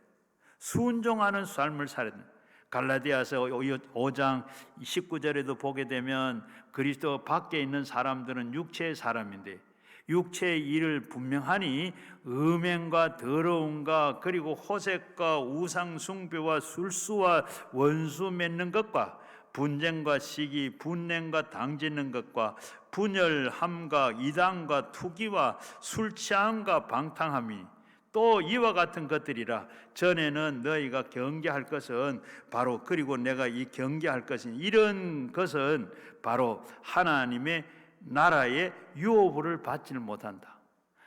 순종하는 삶을 살아야 돼요. 갈라디아서 5장 19절에도 보게 되면 그리스도 밖에 있는 사람들은 육체의 사람인데, 육체의 일을 분명하니 음행과 더러움과 그리고 호색과 우상 숭배와 술수와 원수 맺는 것과 분쟁과 시기, 분냄과 당짓는 것과 분열함과 이단과 투기와 술 취함과 방탕함이 또 이와 같은 것들이라. 전에는 너희가 경계할 것은 바로, 그리고 내가 이 경계할 것은, 이런 것은 바로 하나님의 나라의 유업을 받지를 못한다.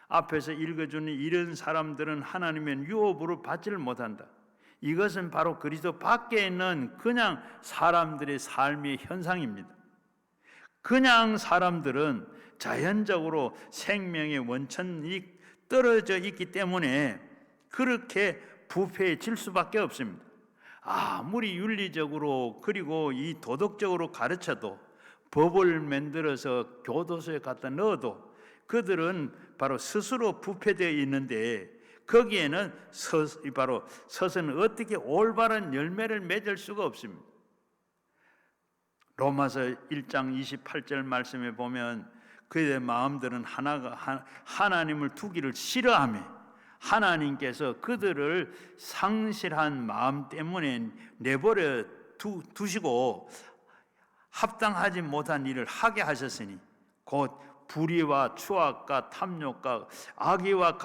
앞에서 읽어주는 이런 사람들은 하나님의 유업을 받지를 못한다. 이것은 바로 그리스도 밖에 있는 그냥 사람들의 삶의 현상입니다. 그냥 사람들은 자연적으로 생명의 원천이 떨어져 있기 때문에 그렇게 부패해질 수밖에 없습니다. 아무리 윤리적으로 그리고 이 도덕적으로 가르쳐도, 법을 만들어서 교도소에 갖다 넣어도 그들은 바로 스스로 부패되어 있는데, 거기에는 바로 서서는 어떻게 올바른 열매를 맺을 수가 없습니다. 로마서 1장 28절 말씀에 보면 그의 마음들은 하나님을 두기를 싫어하며 하나님께서 그들을 상실한 마음 때문에 내버려 두시고 합당하지 못한 일을 하게 하셨으니 곧 불의와 추악과 탐욕과 악의가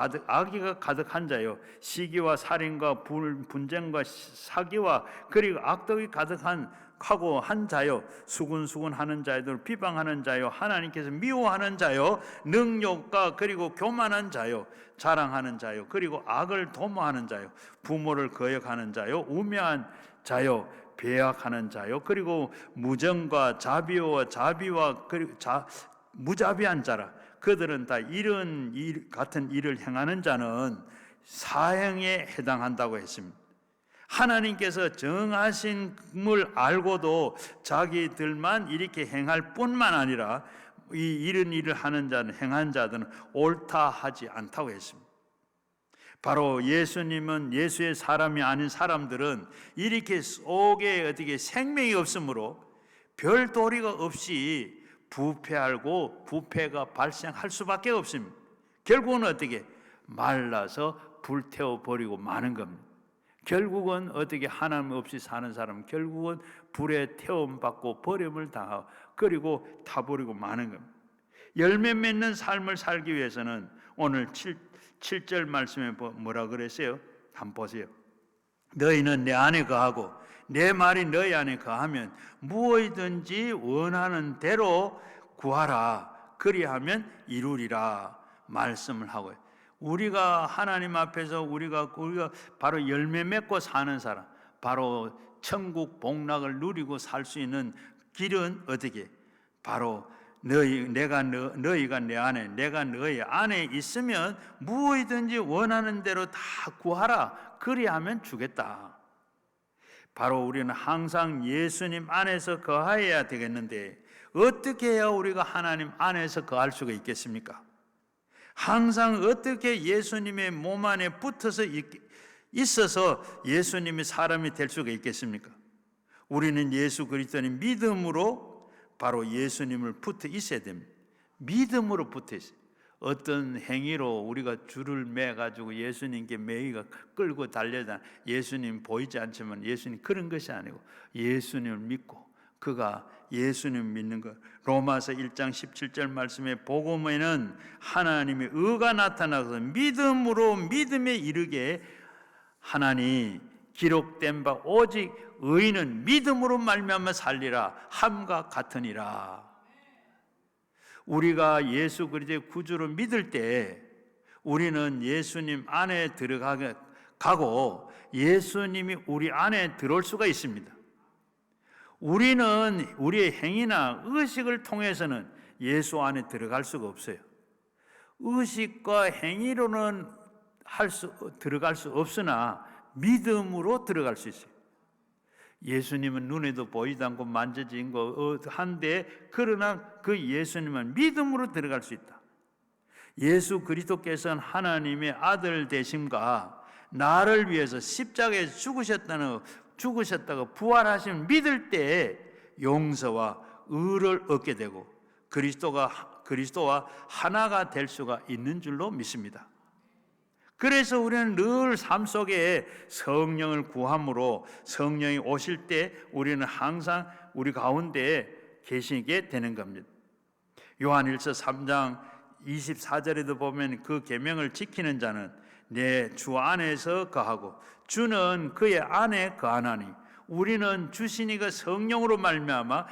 가득한 자요, 시기와 살인과 분쟁과 사기와 그리고 악독이 가득하고 한 자요, 수군수군하는 자들 비방하는 자요, 하나님께서 미워하는 자요, 능욕과 그리고 교만한 자요, 자랑하는 자요, 그리고 악을 도모하는 자요, 부모를 거역하는 자요, 우매한 자요, 배약하는 자요, 그리고 무정과 자비와 그리고 무자비한 자라. 그들은 다 이런 같은 일을 행하는 자는 사형에 해당한다고 했습니다. 하나님께서 정하신 걸 알고도 자기들만 이렇게 행할 뿐만 아니라 이런 일을 행한 자들은 옳다 하지 않다고 했습니다. 바로 예수의 사람이 아닌 사람들은 이렇게 속에 어떻게 생명이 없으므로 별 도리가 없이 부패하고 부패가 발생할 수밖에 없습니다. 결국은 어떻게 말라서 불태워 버리고 마는 겁니다. 결국은 어떻게 하나님 없이 사는 사람은 결국은 불에 태움받고 버림을 당하고 그리고 타버리고 마는 겁니다. 열매 맺는 삶을 살기 위해서는 오늘 7절 말씀에 뭐라 그랬어요? 한번 보세요. 너희는 내 안에 거하고 내 말이 너희 안에 거하면 무엇이든지 원하는 대로 구하라. 그리하면 이루리라 말씀을 하고요. 우리가 하나님 앞에서 우리가 바로 열매 맺고 사는 사람, 바로 천국 복락을 누리고 살 수 있는 길은 어떻게? 바로 너희가 내 안에, 내가 너희 안에 있으면 무엇이든지 원하는 대로 다 구하라. 그리하면 주겠다. 바로 우리는 항상 예수님 안에서 거하여야 되겠는데 어떻게 해야 우리가 하나님 안에서 거할 수가 있겠습니까? 항상 어떻게 예수님의 몸 안에 붙어서 있어서 예수님이 사람이 될 수가 있겠습니까? 우리는 예수 그리스도의 믿음으로 바로 예수님을 붙어 있어야 됩니다. 믿음으로 붙어 있어요. 어떤 행위로 우리가 줄을 매가지고 예수님께 매이가 끌고 달려다 예수님 보이지 않지만 예수님 그런 것이 아니고 예수님을 믿고 그가 예수님 믿는 것. 로마서 1장 17절 말씀에 복음에는 하나님의 의가 나타나서 믿음으로 믿음에 이르게 하나니 기록된 바 오직 의인은 믿음으로 말미암아 살리라 함과 같으니라. 우리가 예수 그리스도의 구주로 믿을 때 우리는 예수님 안에 들어가고 예수님이 우리 안에 들어올 수가 있습니다. 우리는 우리의 행위나 의식을 통해서는 예수 안에 들어갈 수가 없어요. 의식과 행위로는 들어갈 수 없으나 믿음으로 들어갈 수 있어요. 예수님은 눈에도 보이지 않고 만져진 거 한데 그러나 그 예수님은 믿음으로 들어갈 수 있다. 예수 그리스도께서는 하나님의 아들 되심과 나를 위해서 십자가에 죽으셨다고 부활하심 믿을 때 용서와 의를 얻게 되고 그리스도와 하나가 될 수가 있는 줄로 믿습니다. 그래서 우리는 늘 삶 속에 성령을 구함으로 성령이 오실 때 우리는 항상 우리 가운데 계시게 되는 겁니다. 요한일서 3장 24절에도 보면 그 계명을 지키는 자는 내 주 안에서 거하고 주는 그의 안에 거하나니 우리는 주시니 그 성령으로 말미암아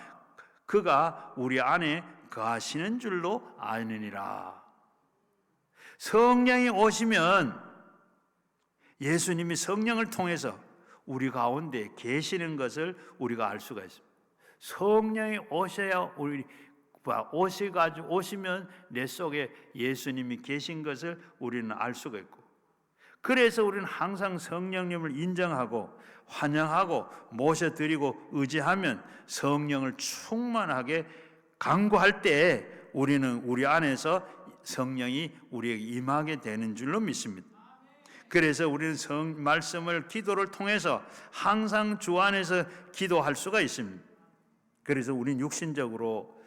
그가 우리 안에 거하시는 줄로 아느니라. 성령이 오시면 예수님이 성령을 통해서 우리 가운데 계시는 것을 우리가 알 수가 있습니다. 성령이 오셔야 오시면 내 속에 예수님이 계신 것을 우리는 알 수가 있고 그래서 우리는 항상 성령님을 인정하고 환영하고 모셔드리고 의지하면 성령을 충만하게 간구할 때 우리는 우리 안에서 성령이 우리에게 임하게 되는 줄로 믿습니다. 그래서 우리는 말씀을 기도를 통해서 항상 주 안에서 기도할 수가 있습니다. 그래서 우리는 육신적으로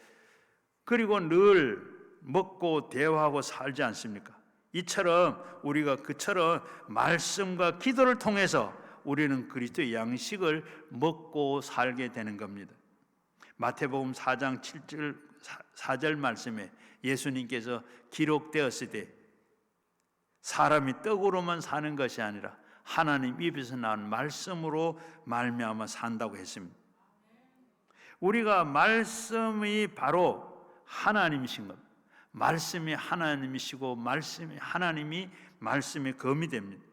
그리고 늘 먹고 대화하고 살지 않습니까? 이처럼 우리가 그처럼 말씀과 기도를 통해서 우리는 그리스도의 양식을 먹고 살게 되는 겁니다. 마태복음 4장 4절 말씀에 예수님께서 기록되었을 때 사람이 떡으로만 사는 것이 아니라 하나님 입에서 나온 말씀으로 말미암아 산다고 했습니다. 우리가 말씀이 바로 하나님이신 것, 말씀이 하나님이시고 하나님이 말씀의 검이 됩니다.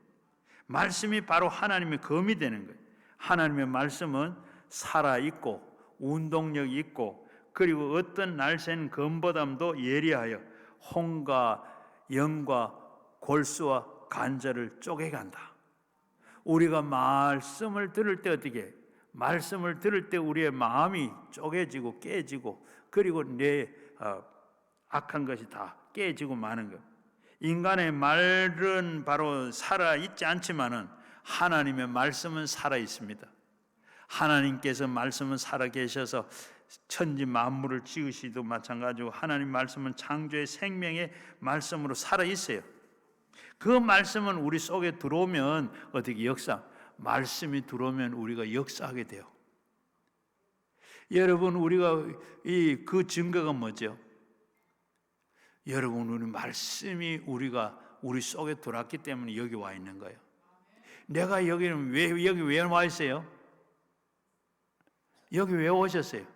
말씀이 바로 하나님의 검이 되는 거예요. 하나님의 말씀은 살아있고 운동력이 있고 그리고 어떤 날쌘 검보담도 예리하여 혼과 영과 골수와 관절을 쪼개간다. 우리가 말씀을 들을 때 어떻게? 말씀을 들을 때 우리의 마음이 쪼개지고 깨지고 그리고 내 악한 것이 다 깨지고 마는 것. 인간의 말은 바로 살아있지 않지만은 하나님의 말씀은 살아있습니다. 하나님께서 말씀은 살아계셔서 천지 만물을 지으시도 마찬가지고 하나님 말씀은 창조의 생명의 말씀으로 살아있어요. 그 말씀은 우리 속에 들어오면 어떻게 말씀이 들어오면 우리가 역사하게 돼요. 여러분, 우리가 그 증거가 뭐죠? 여러분, 우리 말씀이 우리 속에 들어왔기 때문에 여기 와 있는 거예요. 내가 여기는 여기 왜 와 있어요? 여기 왜 오셨어요?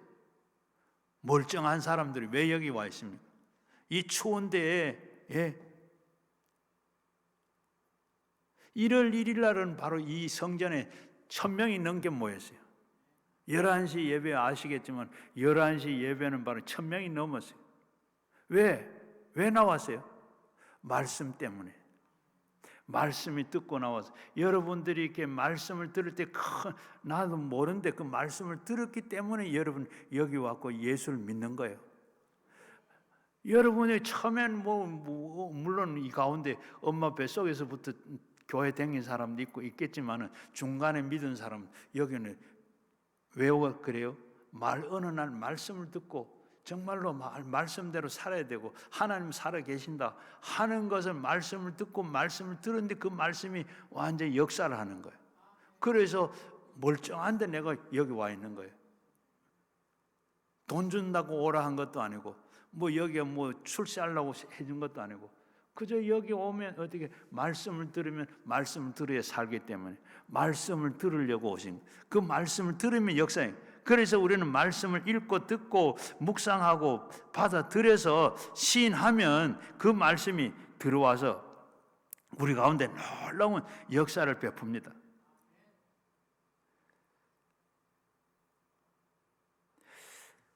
멀쩡한 사람들이 왜 여기 와 있습니까? 이 추운 데에 1월 1일 날은 바로 이 성전에 1000명이 넘게 모였어요. 11시 예배 아시겠지만 11시 예배는 바로 1000명이 넘었어요. 왜 나왔어요? 말씀 때문에. 말씀이 듣고 나와서 여러분들이 이렇게 말씀을 들을 때 나도 모르는데 그 말씀을 들었기 때문에 여러분 여기 왔고 예수를 믿는 거예요. 여러분이 처음엔 물론 이 가운데 엄마 뱃속에서부터 교회 다닌 사람도 있겠지만은 중간에 믿은 사람 여기는 왜 그래요? 어느 날 말씀을 듣고 정말로 말씀대로 살아야 되고 하나님 살아 계신다 하는 것을 말씀을 듣고 말씀을 들었는데 그 말씀이 완전히 역사를 하는 거예요. 그래서 멀쩡한데 내가 여기 와 있는 거예요. 돈 준다고 오라 한 것도 아니고 여기에 출세하려고 해준 것도 아니고 그저 여기 오면 어떻게 말씀을 들으면 말씀을 들어야 살기 때문에 말씀을 들으려고 오신 그 말씀을 들으면 역사예요. 그래서 우리는 말씀을 읽고 듣고 묵상하고 받아들여서 시인하면 그 말씀이 들어와서 우리 가운데 놀라운 역사를 베풉니다.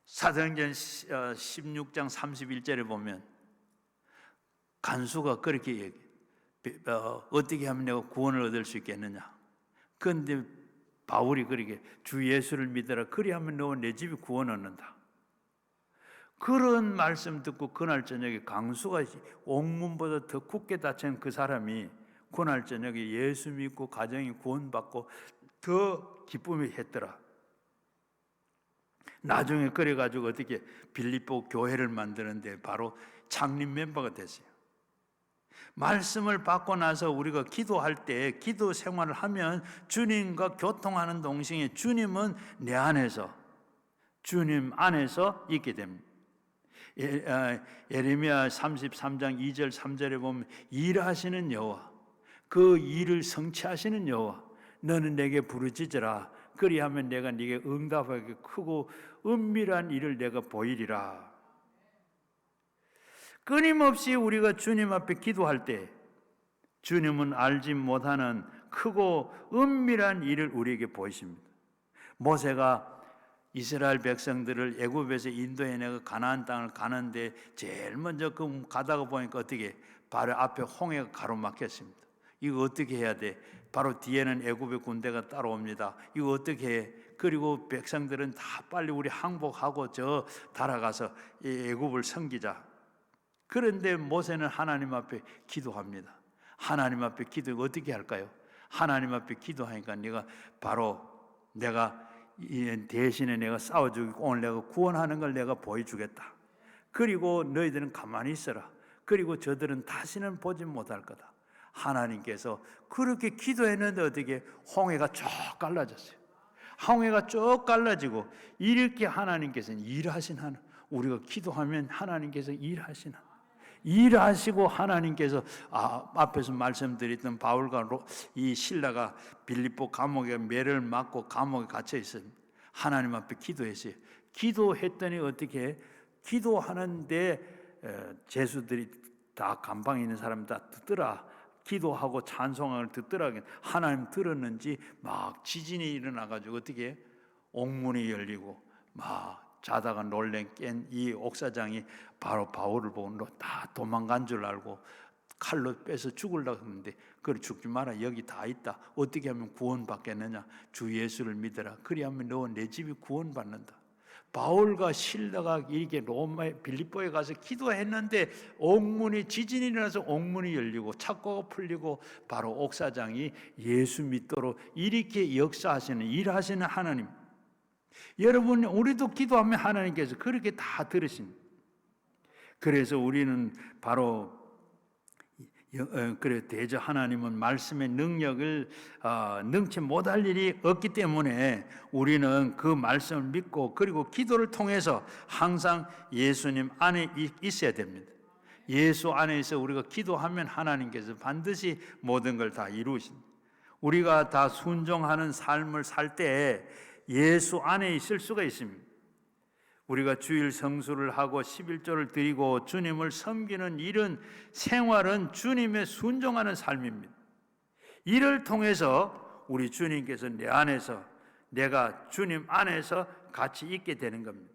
사도행전 16장 31절에 보면 간수가 그렇게 얘기해. 어떻게 하면 내가 구원을 얻을 수 있겠느냐. 그런데 바울이 그렇게 주 예수를 믿어라. 그리하면 너와 내 집이 구원 얻는다. 그런 말씀 듣고 그날 저녁에 강수가 옥문보다 더 굳게 닫힌 그 사람이 그날 저녁에 예수 믿고 가정이 구원받고 더 기쁨이 했더라. 나중에 그래가지고 어떻게 빌립보 교회를 만드는데 바로 창립 멤버가 됐어요. 말씀을 받고 나서 우리가 기도할 때 기도 생활을 하면 주님과 교통하는 동시에 주님은 내 안에서 주님 안에서 있게 됩니다. 예레미야 33장 2절 3절에 보면 일하시는 여호와 그 일을 성취하시는 여호와 너는 내게 부르짖으라 그리하면 내가 네게 응답하게 크고 은밀한 일을 내가 보이리라. 끊임없이 우리가 주님 앞에 기도할 때 주님은 알지 못하는 크고 은밀한 일을 우리에게 보이십니다. 모세가 이스라엘 백성들을 애굽에서 인도해내고 가나안 땅을 가는데 제일 먼저 가다가 보니까 어떻게 바로 앞에 홍해가 가로막혔습니다. 이거 어떻게 해야 돼? 바로 뒤에는 애굽의 군대가 따라옵니다. 이거 어떻게 해? 그리고 백성들은 다 빨리 우리 항복하고 저 달아가서 애굽을 섬기자. 그런데 모세는 하나님 앞에 기도합니다. 하나님 앞에 기도 어떻게 할까요? 하나님 앞에 기도하니까 내가 대신에 내가 싸워주고 오늘 내가 구원하는 걸 내가 보여주겠다. 그리고 너희들은 가만히 있어라. 그리고 저들은 다시는 보지 못할 거다. 하나님께서 그렇게 기도했는데 어떻게 홍해가 쭉 갈라졌어요. 홍해가 쭉 갈라지고 이렇게 하나님께서는 일하신 하나님, 우리가 기도하면 하나님께서 일하시는 일하시고 하나님께서 앞에서 말씀드렸던 바울과 이 실라가 빌립보 감옥에 매를 맞고 감옥에 갇혀 있었는데 하나님 앞에 기도했어요. 기도했더니 어떻게 기도하는데 제수들이 다 감방에 있는 사람 다 듣더라. 기도하고 찬송을 듣더라. 하나님 들었는지 막 지진이 일어나가지고 어떻게 옥문이 열리고 막 자다가 놀래 깬 이 옥사장이 바로 바울을 보고 다 도망간 줄 알고 칼로 빼서 죽으려고 했는데 그걸 죽지 마라. 여기 다 있다. 어떻게 하면 구원받겠느냐. 주 예수를 믿어라. 그리하면 너 내 집이 구원받는다. 바울과 실라가 이렇게 빌립보에 가서 기도했는데 옥문이 지진이 일어나서 옥문이 열리고 착고가 풀리고 바로 옥사장이 예수 믿도록 이렇게 역사하시는 일하시는 하나님. 여러분 우리도 기도하면 하나님께서 그렇게 다 들으십니다. 그래서 우리는 바로 그래 대저 하나님은 말씀의 능력을 능치 못할 일이 없기 때문에 우리는 그 말씀을 믿고 그리고 기도를 통해서 항상 예수님 안에 있어야 됩니다. 예수 안에서 우리가 기도하면 하나님께서 반드시 모든 걸 다 이루십니다. 우리가 다 순종하는 삶을 살 때 예수 안에 있을 수가 있습니다. 우리가 주일 성수를 하고 11조를 드리고 주님을 섬기는 이런 생활은 주님의 순종하는 삶입니다. 이를 통해서 우리 주님께서 내 안에서 내가 주님 안에서 같이 있게 되는 겁니다.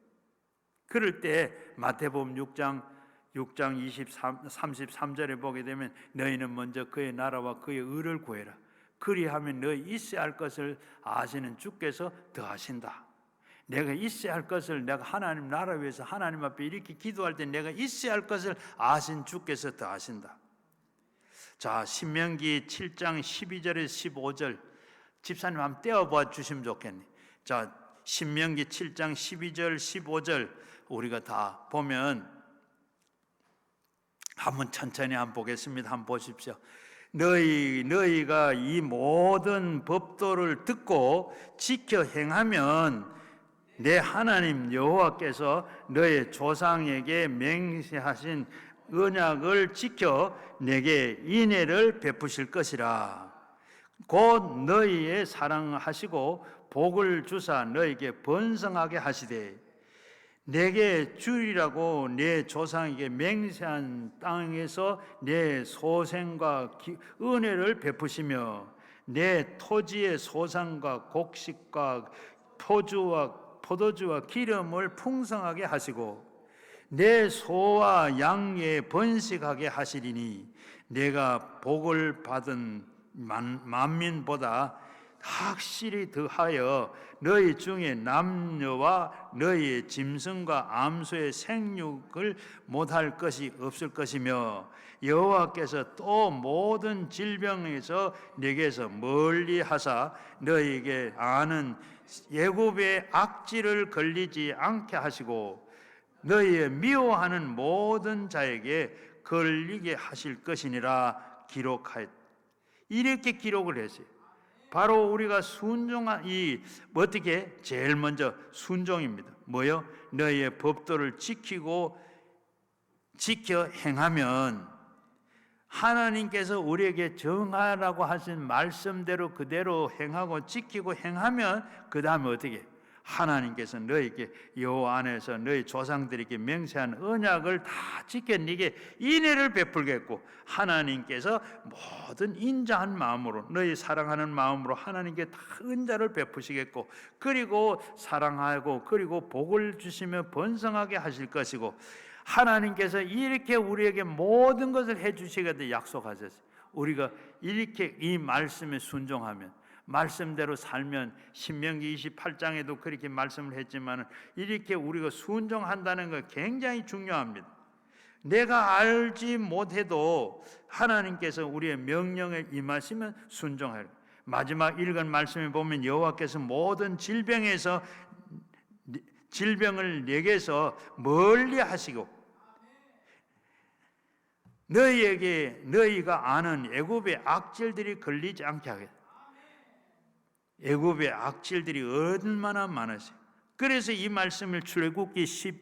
그럴 때 마태복음 6장 33절에 보게 되면 너희는 먼저 그의 나라와 그의 의를 구해라. 그리하면 너희 있어야 할 것을 아시는 주께서 더하신다. 내가 있어야 할 것을 내가 하나님 나라 위해서 하나님 앞에 이렇게 기도할 때 내가 있어야 할 것을 아신 주께서 더하신다. 자, 신명기 7장 12절에서 15절 집사님 한번 떼어봐 주시면 좋겠네. 자, 신명기 7장 12절 15절 우리가 다 보면 한번 천천히 한번 보겠습니다. 한번 보십시오. 너희가 이 모든 법도를 듣고 지켜 행하면 내 하나님 여호와께서 너의 조상에게 맹세하신 언약을 지켜 내게 인애를 베푸실 것이라. 곧 너희의 사랑하시고 복을 주사 너희에게 번성하게 하시되 내게 주리라고 내 조상에게 맹세한 땅에서 내 소생과 은혜를 베푸시며 내 토지의 소산과 곡식과 포도주와 기름을 풍성하게 하시고 내 소와 양에 번식하게 하시리니 내가 복을 받은 만민보다 확실히 더하여 너희 중에 남녀와 너희의 짐승과 암소의 생육을 못할 것이 없을 것이며 여호와께서 또 모든 질병에서 내게서 멀리 하사 너희에게 아는 애굽의 악질을 걸리지 않게 하시고 너희의 미워하는 모든 자에게 걸리게 하실 것이니라 기록하였다. 이렇게 기록을 했어요. 바로 우리가 순종한 어떻게 제일 먼저 순종입니다. 뭐요? 너희의 법도를 지켜 행하면 하나님께서 우리에게 정하라고 하신 말씀대로 그대로 행하고 지키고 행하면 그 다음에 어떻게? 하나님께서 너희에게 여호와 안에서 너희 조상들에게 맹세한 언약을 다 지켜 네게 인애를 베풀겠고 하나님께서 모든 인자한 마음으로 너희 사랑하는 마음으로 하나님께 다 은자를 베푸시겠고 그리고 사랑하고 그리고 복을 주시며 번성하게 하실 것이고 하나님께서 이렇게 우리에게 모든 것을 해주시겠다 약속하셨어요. 우리가 이렇게 이 말씀에 순종하면 말씀대로 살면 신명기 28장에도 그렇게 말씀을 했지만 이렇게 우리가 순종한다는 거 굉장히 중요합니다. 내가 알지 못해도 하나님께서 우리의 명령에 임하시면 순종하라. 마지막 읽은 말씀에 보면 여호와께서 모든 질병을 내게서 멀리 하시고 너희가 아는 애굽의 악질들이 걸리지 않게 하겠다. 애굽의 악질들이 얼마나 많으세요. 그래서 이 말씀을 출애굽기 15장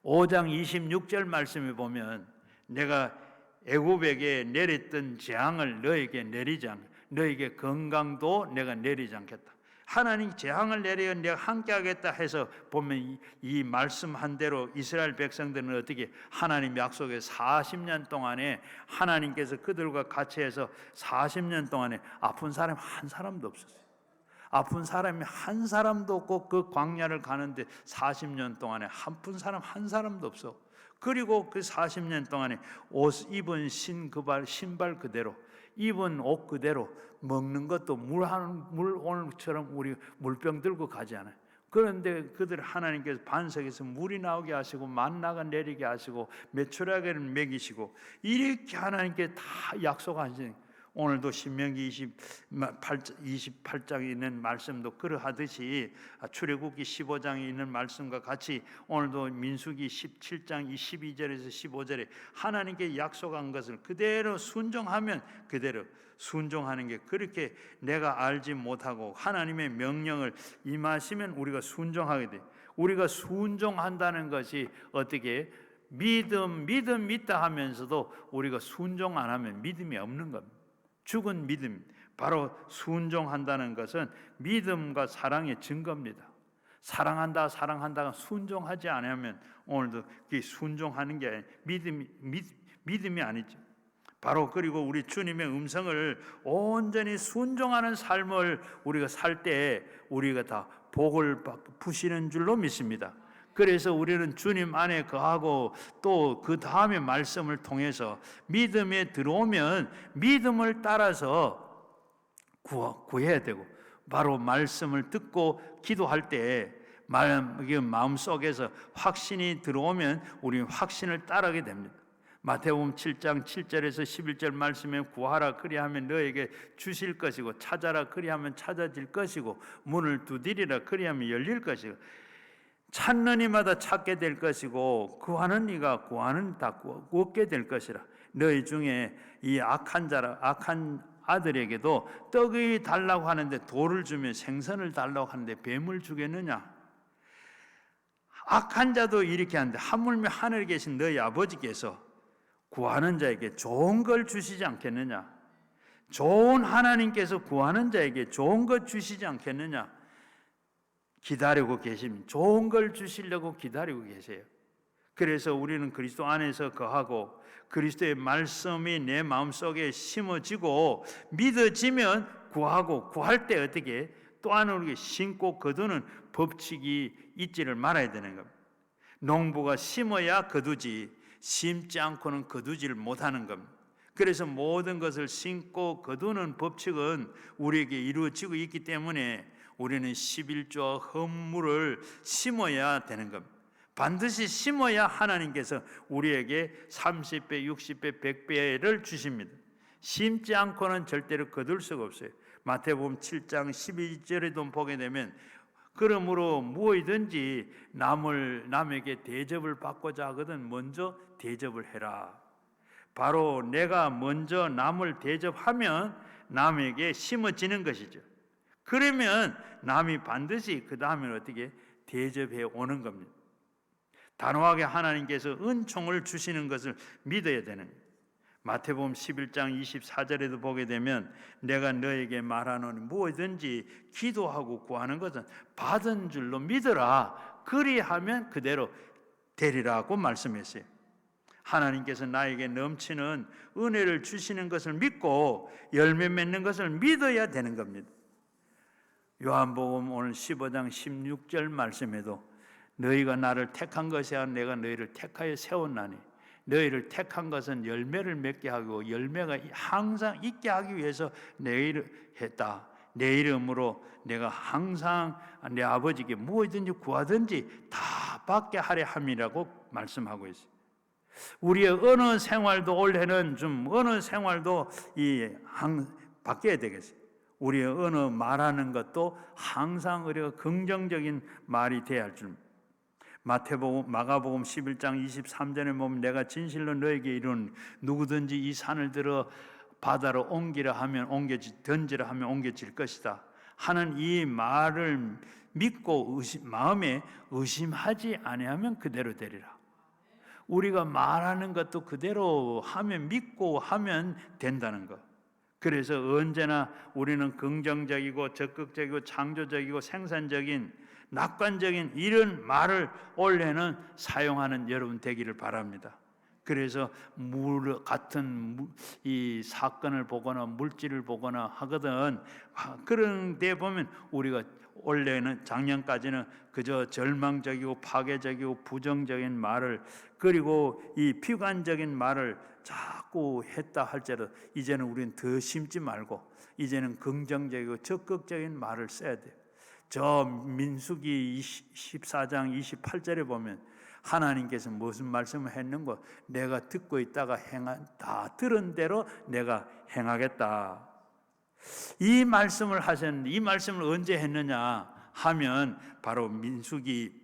26절 말씀에 보면 내가 애굽에게 내렸던 재앙을 너에게 내리지 않겠다. 너에게 건강도 내가 내리지 않겠다. 하나님 재앙을 내려 내가 함께하겠다 해서 보면 이 말씀한 대로 이스라엘 백성들은 어떻게 하나님 약속의 40년 동안에 하나님께서 그들과 같이 해서 40년 동안에 아픈 사람 한 사람도 없었어요. 아픈 사람이 한 사람도 없고 그 광야를 가는데 40년 동안에 아픈 사람 한 사람도 없어. 그리고 그 40년 동안에 옷 입은 신발 그대로 입은 옷 그대로 먹는 것도 물 오늘처럼 우리 물병 들고 가지 않아요. 그런데 그들 하나님께서 반석에서 물이 나오게 하시고 만나가 내리게 하시고 메추라기를 먹이시고 이렇게 하나님께 다 약속하시니 오늘도 신명기 28장에 있는 말씀도 그러하듯이 출애굽기 15장에 있는 말씀과 같이 오늘도 민수기 17장 12절에서 15절에 하나님께 약속한 것을 그대로 순종하면 그대로 순종하는 게, 그렇게 내가 알지 못하고 하나님의 명령을 임하시면 우리가 순종하게 돼. 우리가 순종한다는 것이 어떻게 믿음 믿다 하면서도 우리가 순종 안 하면 믿음이 없는 겁니다. 죽은 믿음. 바로 순종한다는 것은 믿음과 사랑의 증거입니다. 사랑한다가 순종하지 않으면 오늘도 그 순종하는 게 믿음이 아니죠. 바로 그리고 우리 주님의 음성을 온전히 순종하는 삶을 우리가 살 때 우리가 다 복을 부시는 줄로 믿습니다. 그래서 우리는 주님 안에 거하고 또 그 다음에 말씀을 통해서 믿음에 들어오면 믿음을 따라서 구해야 되고, 바로 말씀을 듣고 기도할 때 마음속에서 확신이 들어오면 우리는 확신을 따르게 됩니다. 마태복음 7장 7절에서 11절 말씀에 구하라 그리하면 너에게 주실 것이고 찾아라 그리하면 찾아질 것이고 문을 두드리라 그리하면 열릴 것이고 찾는 이마다 찾게 될 것이고 구하는 이가 구하는 다 얻게 될 것이라. 너희 중에 이 악한 아들에게도 떡이 달라고 하는데 돌을 주며 생선을 달라고 하는데 뱀을 주겠느냐? 악한 자도 이렇게 하는데 하물며 하늘에 계신 너희 아버지께서 구하는 자에게 좋은 걸 주시지 않겠느냐? 좋은 하나님께서 구하는 자에게 좋은 것 주시지 않겠느냐? 기다리고 계십니다. 좋은 걸 주시려고 기다리고 계세요. 그래서 우리는 그리스도 안에서 거하고 그리스도의 말씀이 내 마음속에 심어지고 믿어지면 구하고, 구할 때 어떻게 또 안에 우리가 심고 거두는 법칙이 있지를 말아야 되는 겁니다. 농부가 심어야 거두지 심지 않고는 거두지를 못하는 겁니다. 그래서 모든 것을 심고 거두는 법칙은 우리에게 이루어지고 있기 때문에 우리는 11조와 헌물을 심어야 되는 겁니다. 반드시 심어야 하나님께서 우리에게 30배, 60배, 100배를 주십니다. 심지 않고는 절대로 거둘 수가 없어요. 마태복음 7장 12절에도 보게 되면 그러므로 무엇이든지 남에게 대접을 받고자 하거든 먼저 대접을 해라. 바로 내가 먼저 남을 대접하면 남에게 심어지는 것이죠. 그러면 남이 반드시 그 다음에 어떻게 대접해 오는 겁니다. 단호하게 하나님께서 은총을 주시는 것을 믿어야 되는 거예요. 마태복음 11장 24절에도 보게 되면 내가 너에게 말하노니 무엇이든지 기도하고 구하는 것은 받은 줄로 믿어라. 그리하면 그대로 되리라고 말씀했어요. 하나님께서 나에게 넘치는 은혜를 주시는 것을 믿고 열매 맺는 것을 믿어야 되는 겁니다. 요한복음 오늘 15장 16절 말씀에도 너희가 나를 택한 것이 아니라 내가 너희를 택하여 세웠나니 너희를 택한 것은 열매를 맺게 하고 열매가 항상 있게 하기 위해서 내 일을 했다. 내 이름으로 내가 항상 내 아버지께 무엇이든지 구하든지 다 받게 하려 함이라고 말씀하고 있어요. 우리의 어느 생활도 올해는 어느 생활도 바뀌어야 되겠어요. 우리의 어느 말하는 것도 항상 우리가 긍정적인 말이 돼야 할 줄. 마가복음 11장 23절에 보면 내가 진실로 너에게 이르노니 누구든지 이 산을 들어 바다로 던지라 하면 옮겨질 것이다 하는 이 말을 믿고 마음에 의심하지 아니하면 그대로 되리라. 우리가 말하는 것도 그대로 하면 믿고 하면 된다는 것. 그래서 언제나 우리는 긍정적이고 적극적이고 창조적이고 생산적인 낙관적인 이런 말을 올해는 사용하는 여러분 되기를 바랍니다. 그래서 물 같은 이 사건을 보거나 물질을 보거나 하거든 그런 데 보면 우리가 올해는 작년까지는 그저 절망적이고 파괴적이고 부정적인 말을 그리고 이 비관적인 말을 자꾸 했다 할지라도 이제는 우리는 더 심지 말고 이제는 긍정적이고 적극적인 말을 써야 돼요. 저 민수기 14장 28절에 보면 하나님께서 하나님께서 무슨 말씀을 했는고? 내가 듣고 있다가 다 들은 대로 내가 행하겠다. 이 말씀을 하셨는데, 이 말씀을 언제 했느냐 하면 바로 민수기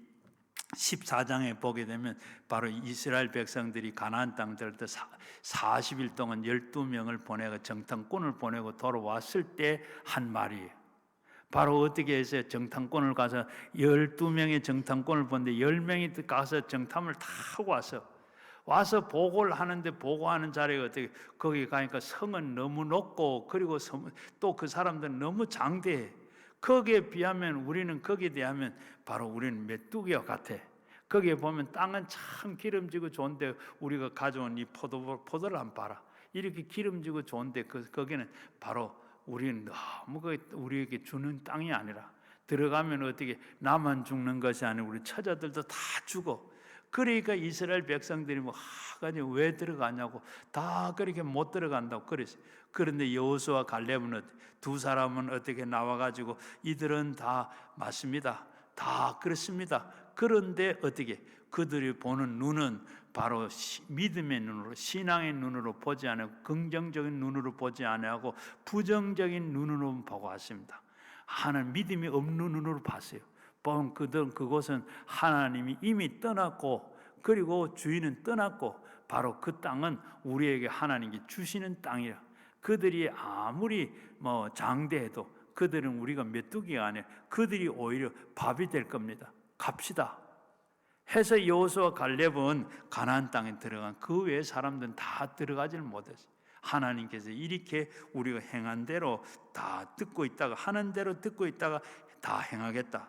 14장에 보게 되면 바로 이스라엘 백성들이 가나안 땅 들을 때 40일 동안 12명을 보내고 정탐꾼을 보내고 돌아왔을 때 한 말이에요. 바로 어떻게 해서 정탐꾼을 가서 12명의 정탐꾼을 보는데 10명이 가서 정탐을 다 하고 와서 보고를 하는데, 보고하는 자리가 어떻게, 거기 가니까 성은 너무 높고, 그리고 또 그 사람들은 너무 장대해. 거기에 비하면, 우리는 거기에 대하면 바로 우리는 메뚜기와 같아. 거기에 보면 땅은 참 기름지고 좋은데, 우리가 가져온 이 포도를 한번 봐라. 이렇게 기름지고 좋은데 거기는 바로 우리는 너무 우리에게 주는 땅이 아니라, 들어가면 어떻게 나만 죽는 것이 아니고 우리 처자들도 다 죽어. 그러니까 이스라엘 백성들이 왜 들어가냐고, 다 그렇게 못 들어간다고 그랬어요. 그런데 여호수아 갈렙은 두 사람은 어떻게 나와가지고, 이들은 다 맞습니다, 다 그렇습니다. 그런데 어떻게 그들이 보는 눈은 바로 믿음의 눈으로, 신앙의 눈으로 보지 않고, 긍정적인 눈으로 보지 않고 부정적인 눈으로 보고 왔습니다. 하나님 믿음이 없는 눈으로 봤어요. 그곳은 하나님이 이미 떠났고, 그리고 주인은 떠났고, 바로 그 땅은 우리에게 하나님께 주시는 땅이라. 그들이 아무리 장대해도 그들은 우리가 메뚜기가 아니라 그들이 오히려 밥이 될 겁니다. 갑시다 해서 여호수아 갈렙은 가나안 땅에 들어간, 그 외의 사람들은 다 들어가지를 못했어요. 하나님께서 이렇게 우리가 행한 대로 다 듣고 있다가, 하는 대로 듣고 있다가 다 행하겠다.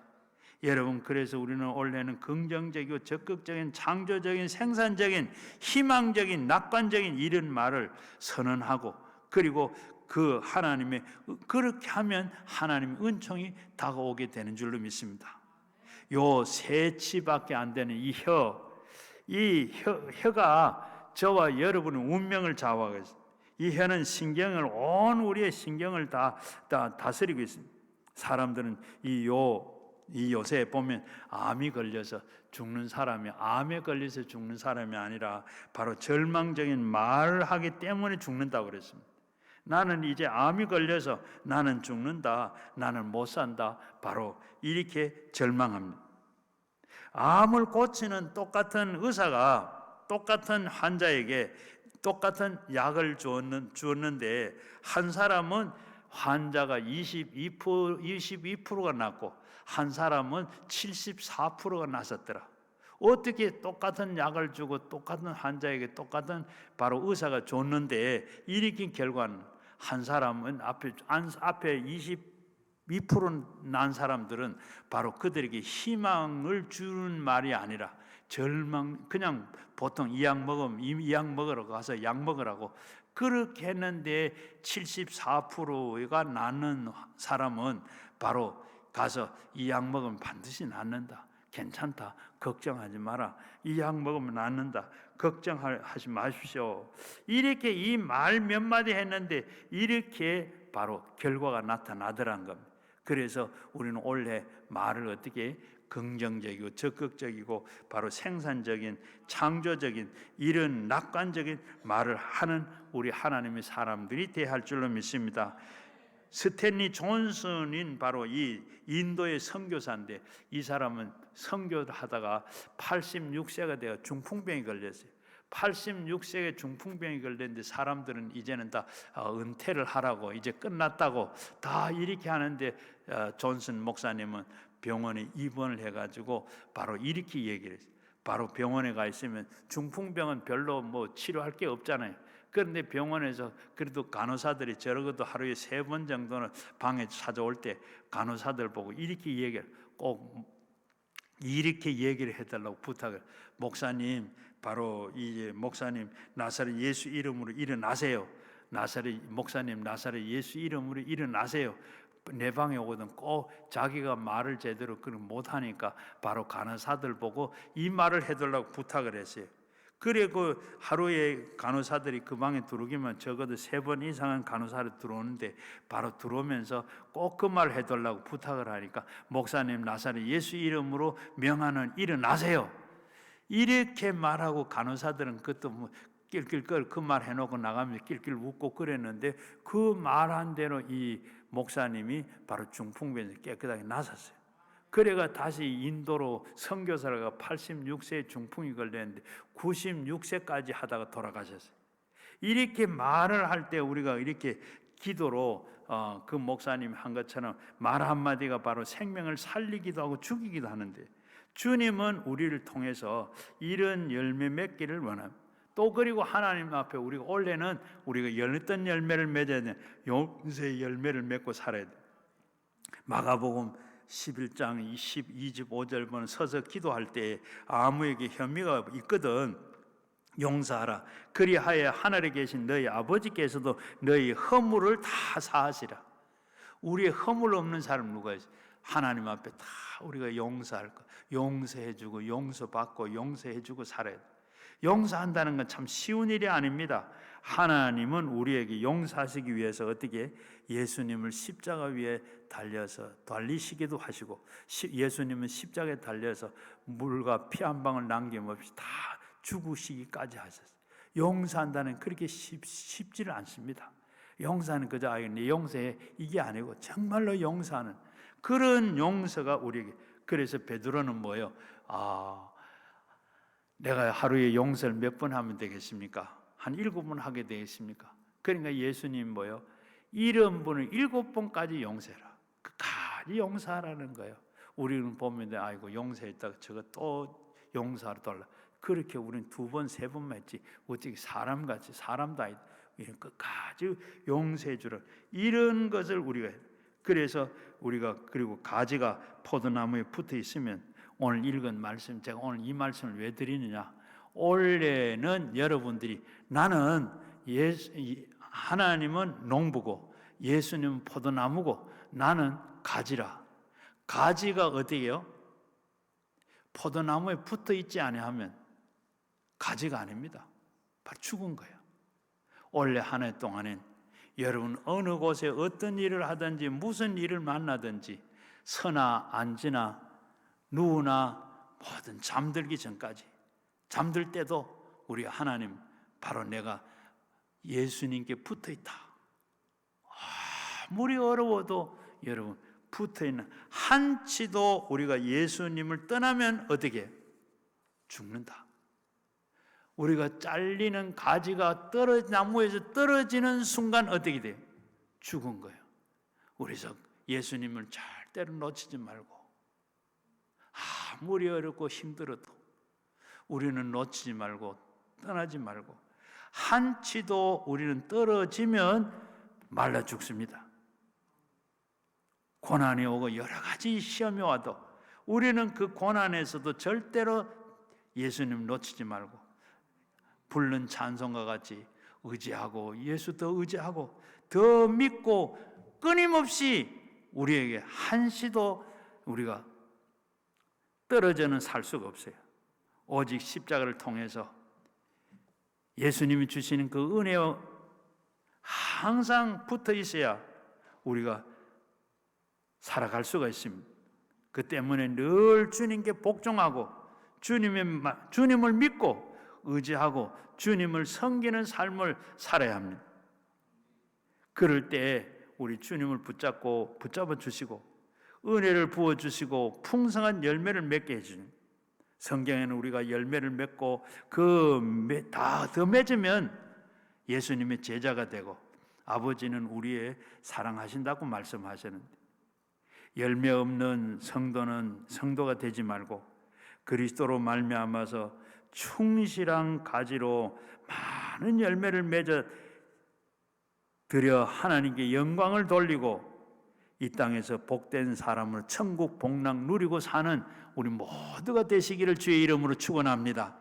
여러분, 그래서 우리는 원래는 긍정적이고 적극적인, 창조적인, 생산적인, 희망적인, 낙관적인 이런 말을 선언하고, 그리고 그 하나님의, 그렇게 하면 하나님의 은총이 다가오게 되는 줄로 믿습니다. 요 세치밖에 안 되는 이 혀가 저와 여러분의 운명을 좌우하고 있습니다. 이 혀는 온 우리의 신경을 다 다스리고 있습니다. 사람들은 이 요새 보면 암이 걸려서 죽는 사람이, 암에 걸려서 죽는 사람이 아니라 바로 절망적인 말을 하기 때문에 죽는다고 그랬습니다. 나는 이제 암이 걸려서 나는 죽는다, 나는 못 산다, 바로 이렇게 절망합니다. 암을 고치는 똑같은 의사가 똑같은 환자에게 똑같은 약을 주었는데, 한 사람은 환자가 22%가 낫고 한 사람은 74%가 낫었더라. 어떻게 똑같은 약을 주고 똑같은 환자에게 똑같은 바로 의사가 줬는데, 일으킨 결과는 한 사람은 앞에 22% 난 사람들은 바로 그들에게 희망을 주는 말이 아니라 절망, 그냥 보통 이 약 먹으러 가서 약 먹으라고 그렇게 했는데, 74%가 낫는 사람은 바로 가서 이 약 먹으면 반드시 낫는다, 괜찮다, 걱정하지 마라, 이 약 먹으면 낫는다, 걱정하지 마십시오, 이렇게 이 말 몇 마디 했는데 이렇게 바로 결과가 나타나더란 겁니다. 그래서 우리는 원래 말을 어떻게 긍정적이고 적극적이고 바로 생산적인, 창조적인, 이런 낙관적인 말을 하는 우리 하나님의 사람들이 돼야 할 줄로 믿습니다. 스탠리 존슨인 바로 이 인도의 선교사인데, 이 사람은 선교를 하다가 86세가 되어 중풍병이 걸렸어요. 86세에 중풍병이 걸렸는데, 사람들은 이제는 다 은퇴를 하라고, 이제 끝났다고 다 이렇게 하는데, 존슨 목사님은 병원에 입원을 해가지고 바로 이렇게 얘기를 했어요. 바로 병원에 가 있으면 중풍병은 별로 치료할 게 없잖아요. 그런데 병원에서 그래도 간호사들이 적어도 하루에 3번 정도는 방에 찾아올 때 간호사들 보고 이렇게 얘기를 해달라고 부탁을. 목사님, 바로 이제 목사님 나사렛 예수 이름으로 일어나세요. 목사님 나사렛 예수 이름으로 일어나세요. 내 방에 오거든 꼭 자기가 말을 제대로 못하니까 바로 간호사들 보고 이 말을 해달라고 부탁을 했어요. 그리고 하루에 간호사들이 그 방에 들어오기만 적어도 3번 이상은 간호사를 들어오는데, 바로 들어오면서 꼭 그 말을 해달라고 부탁을 하니까, 목사님 나사렛 예수 이름으로 명하는 일어나세요. 이렇게 말하고 간호사들은 그것도 뭐 낄낄끌 그 말 해놓고 나가면 낄낄 웃고 그랬는데 그 말한 대로 이 목사님이 바로 중풍병에서 깨끗하게 나섰어요. 그래가 다시 인도로 선교사가 86세에 중풍이 걸렸는데 96세까지 하다가 돌아가셨어요. 이렇게 말을 할 때 우리가 이렇게 기도로 그 목사님 한 것처럼 말 한마디가 바로 생명을 살리기도 하고 죽이기도 하는데, 주님은 우리를 통해서 이런 열매 맺기를 원합니다. 또 그리고 하나님 앞에 우리가 원래는 우리가 어떤 열매를 맺어야 돼? 용서의 열매를 맺고 살아야 돼. 마가복음 11장 25절 보면 서서 기도할 때 아무에게 혐의가 있거든 용서하라. 그리하여 하늘에 계신 너희 아버지께서도 너희 허물을 다 사하시라. 우리의 허물 없는 사람 누가 있어요? 하나님 앞에 다 우리가 용서할 거, 용서해주고 용서받고 용서해주고 살아야 돼. 용서한다는 건 참 쉬운 일이 아닙니다. 하나님은 우리에게 용서하시기 위해서 어떻게 예수님을 십자가 위에 달려서 달리시기도 하시고, 예수님은 십자가에 달려서 물과 피 한 방울 남김없이 다 죽으시기까지 하셨어요. 용서한다는 그렇게 쉽지를 않습니다. 용서하는 그저 내 용서해 이게 아니고 정말로 용서하는 그런 용서가 우리에게. 그래서 베드로는 뭐예요? 내가 하루에 용서를 몇 번 하면 되겠습니까? 한 7번 하게 되겠습니까? 그러니까 예수님 뭐예요? 이런 분을 7번까지 용서해라. 끝까지 용서하라는 거예요. 우리는 보면 아이고 용서했다가 저거 또 용서하러 돌라. 그렇게 우리는 2번, 3번만 했지 어떻게 사람같이 사람도 아니다. 끝까지 용서해 주라. 이런 것을 우리가. 그래서 우리가 그리고 가지가 포도나무에 붙어 있으면 오늘 읽은 말씀, 제가 오늘 이 말씀을 왜 드리느냐? 원래는 여러분들이 나는 하나님은 농부고 예수님은 포도나무고 나는 가지라. 가지가 어디예요? 포도나무에 붙어 있지 아니하면 가지가 아닙니다. 바로 죽은 거예요. 원래 한 해 동안엔 여러분 어느 곳에 어떤 일을 하든지 무슨 일을 만나든지 서나 앉으나 누우나 뭐든 잠들기 전까지, 잠들 때도 우리 하나님 바로 내가 예수님께 붙어있다. 아무리 어려워도 여러분 붙어있는 한치도 우리가 예수님을 떠나면 어떻게 죽는다. 우리가 잘리는 가지가 나무에서 떨어지는 순간 어떻게 돼요? 죽은 거예요. 그래서 예수님을 절대로 놓치지 말고 아무리 어렵고 힘들어도 우리는 놓치지 말고 떠나지 말고, 한치도 우리는 떨어지면 말라 죽습니다. 고난이 오고 여러 가지 시험이 와도 우리는 그 고난에서도 절대로 예수님 놓치지 말고 부른 찬송과 같이 의지하고 예수 더 의지하고 더 믿고 끊임없이 우리에게 한시도 우리가 떨어져는 살 수가 없어요. 오직 십자가를 통해서 예수님이 주시는 그 은혜와 항상 붙어 있어야 우리가 살아갈 수가 있습니다. 그 때문에 늘 주님께 복종하고 주님을 믿고 의지하고 주님을 섬기는 삶을 살아야 합니다. 그럴 때 우리 주님을 붙잡아 주시고 은혜를 부어 주시고 풍성한 열매를 맺게 해주는, 성경에는 우리가 열매를 맺고 다 더 맺으면 예수님의 제자가 되고 아버지는 우리의 사랑하신다고 말씀하셨는데, 열매 없는 성도는 성도가 되지 말고 그리스도로 말미암아서 충실한 가지로 많은 열매를 맺어 드려 하나님께 영광을 돌리고 이 땅에서 복된 사람으로 천국 복락 누리고 사는 우리 모두가 되시기를 주의 이름으로 축원합니다.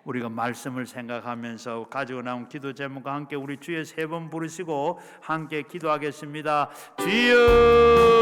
우리가 말씀을 생각하면서 가지고 나온 기도 제목과 함께 우리 주의 3번 부르시고 함께 기도하겠습니다. 주여